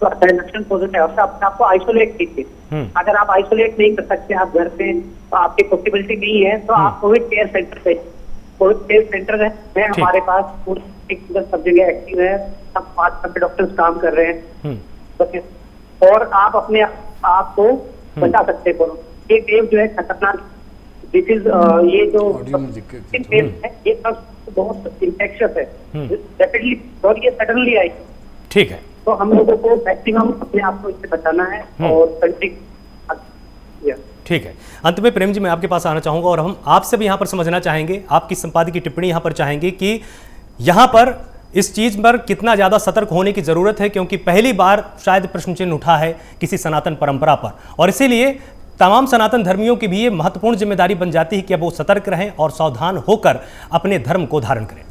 लक्षण पॉजिटिव है अपने आपको आइसोलेट कीजिए। अगर आप आइसोलेट नहीं कर सकते, आप घर पे तो आपकी पॉसिबिलिटी नहीं है, तो आप कोविड केयर सेंटर पे, कोविड केयर सेंटर है हमारे पास सब जगह एक्टिव है, सब 5 डॉक्टर्स काम कर रहे हैं और आप अपने आप को बचा सकते हैं। ये वेव जो है खतरनाक डिसीज, ये जो है ये सब बहुत इंफेक्शियस है, रैपिडली और ये सडनली आई। ठीक है, तो हम लोगों को मैक्सिमम अपने आप को इससे बचाना है और ठीक है। अंत में प्रेम जी मैं आपके पास आना चाहूंगा और हम आपसे भी यहाँ पर समझना चाहेंगे, आपकी संपादकीय टिप्पणी यहाँ पर चाहेंगे कि यहां पर इस चीज पर कितना ज्यादा सतर्क होने की जरूरत है, क्योंकि पहली बार शायद प्रश्न चिन्ह उठा है किसी सनातन परंपरा पर, और इसीलिए तमाम सनातन धर्मियों की भी ये महत्वपूर्ण जिम्मेदारी बन जाती है कि अब वो सतर्क रहें और सावधान होकर अपने धर्म को धारण करें।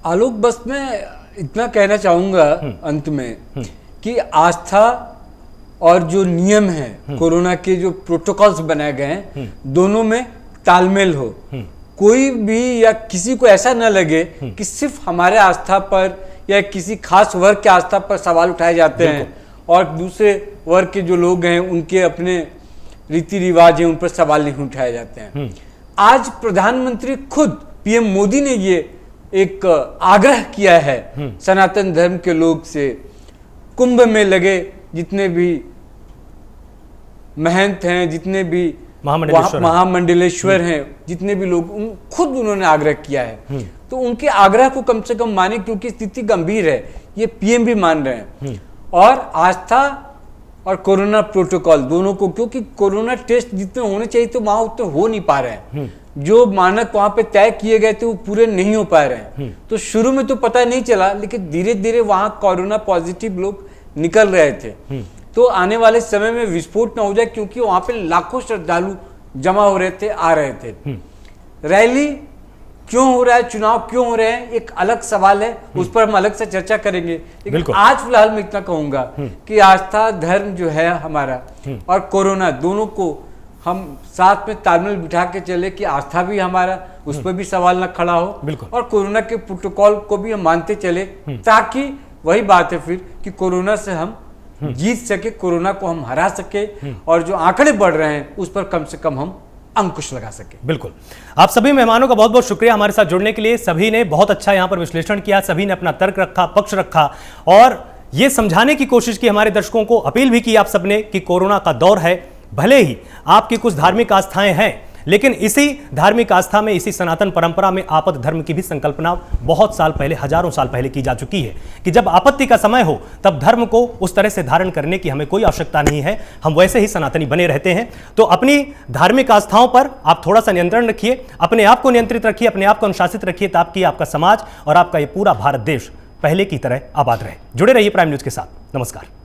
आलोक, बस मैं इतना कहना चाहूंगा अंत में कि आस्था और जो नियम है, कोरोना के जो प्रोटोकॉल्स बनाए गए हैं, दोनों में तालमेल हो। कोई भी या किसी को ऐसा न लगे कि सिर्फ हमारे आस्था पर या किसी खास वर्ग के आस्था पर सवाल उठाए जाते हैं और दूसरे वर्ग के जो लोग हैं उनके अपने रीति रिवाज हैं उन पर सवाल नहीं उठाए जाते हैं। आज प्रधानमंत्री खुद पीएम मोदी ने ये एक आग्रह किया है सनातन धर्म के लोग से, कुंभ में लगे जितने भी महंत हैं, जितने भी महामंडलेश्वर हैं, जितने भी लोग, खुद उन्होंने आग्रह किया है। तो उनके आग्रह को कम से कम माने, क्योंकि स्थिति गंभीर है, ये पीएम भी मान रहे हैं। और आस्था और कोरोना प्रोटोकॉल दोनों को, क्योंकि कोरोना टेस्ट जितने होने चाहिए तो वहां उतने हो नहीं पा रहे हैं, जो मानक वहां पे तय किए गए थे वो पूरे नहीं हो पा रहे हैं। तो शुरू में तो पता नहीं चला, लेकिन धीरे धीरे वहां कोरोना पॉजिटिव लोग निकल रहे थे। तो आने वाले समय में विस्फोट ना हो जाए, क्योंकि वहां पे लाखों श्रद्धालु जमा हो रहे थे, आ रहे थे। रैली क्यों हो रहा है, चुनाव क्यों हो रहे हैं, एक अलग सवाल है, उस पर हम अलग से चर्चा करेंगे। लेकिन आज फिलहाल मैं इतना कहूंगा कि आस्था धर्म जो है हमारा और कोरोना दोनों को हम साथ में तालमेल बिठा के चले कि आस्था भी हमारा, उस पर भी सवाल न खड़ा हो, और कोरोना के प्रोटोकॉल को भी हम मानते चले, ताकि वही बात है फिर कि कोरोना से हम जीत सके, कोरोना को हम हरा सके, और जो आंकड़े बढ़ रहे हैं उस पर कम से कम हम अंकुश लगा सके। बिल्कुल। आप सभी मेहमानों का बहुत बहुत शुक्रिया हमारे साथ जुड़ने के लिए। सभी ने बहुत अच्छा यहां पर विश्लेषण किया, सभी ने अपना तर्क रखा, पक्ष रखा, और यह समझाने की कोशिश की हमारे दर्शकों को, अपील भी की आप सबने कि कोरोना का दौर है, भले ही आपकी कुछ धार्मिक आस्थाएं हैं, लेकिन इसी धार्मिक आस्था में, इसी सनातन परंपरा में आपद धर्म की भी संकल्पना बहुत साल पहले, हजारों साल पहले की जा चुकी है कि जब आपत्ति का समय हो तब धर्म को उस तरह से धारण करने की हमें कोई आवश्यकता नहीं है, हम वैसे ही सनातनी बने रहते हैं। तो अपनी धार्मिक आस्थाओं पर आप थोड़ा सा नियंत्रण रखिए, अपने आप को नियंत्रित रखिए, अपने आप को अनुशासित रखिए, ताकि आपका समाज और आपका ये पूरा भारत देश पहले की तरह आबाद रहे। जुड़े रहिए प्राइम न्यूज के साथ। नमस्कार।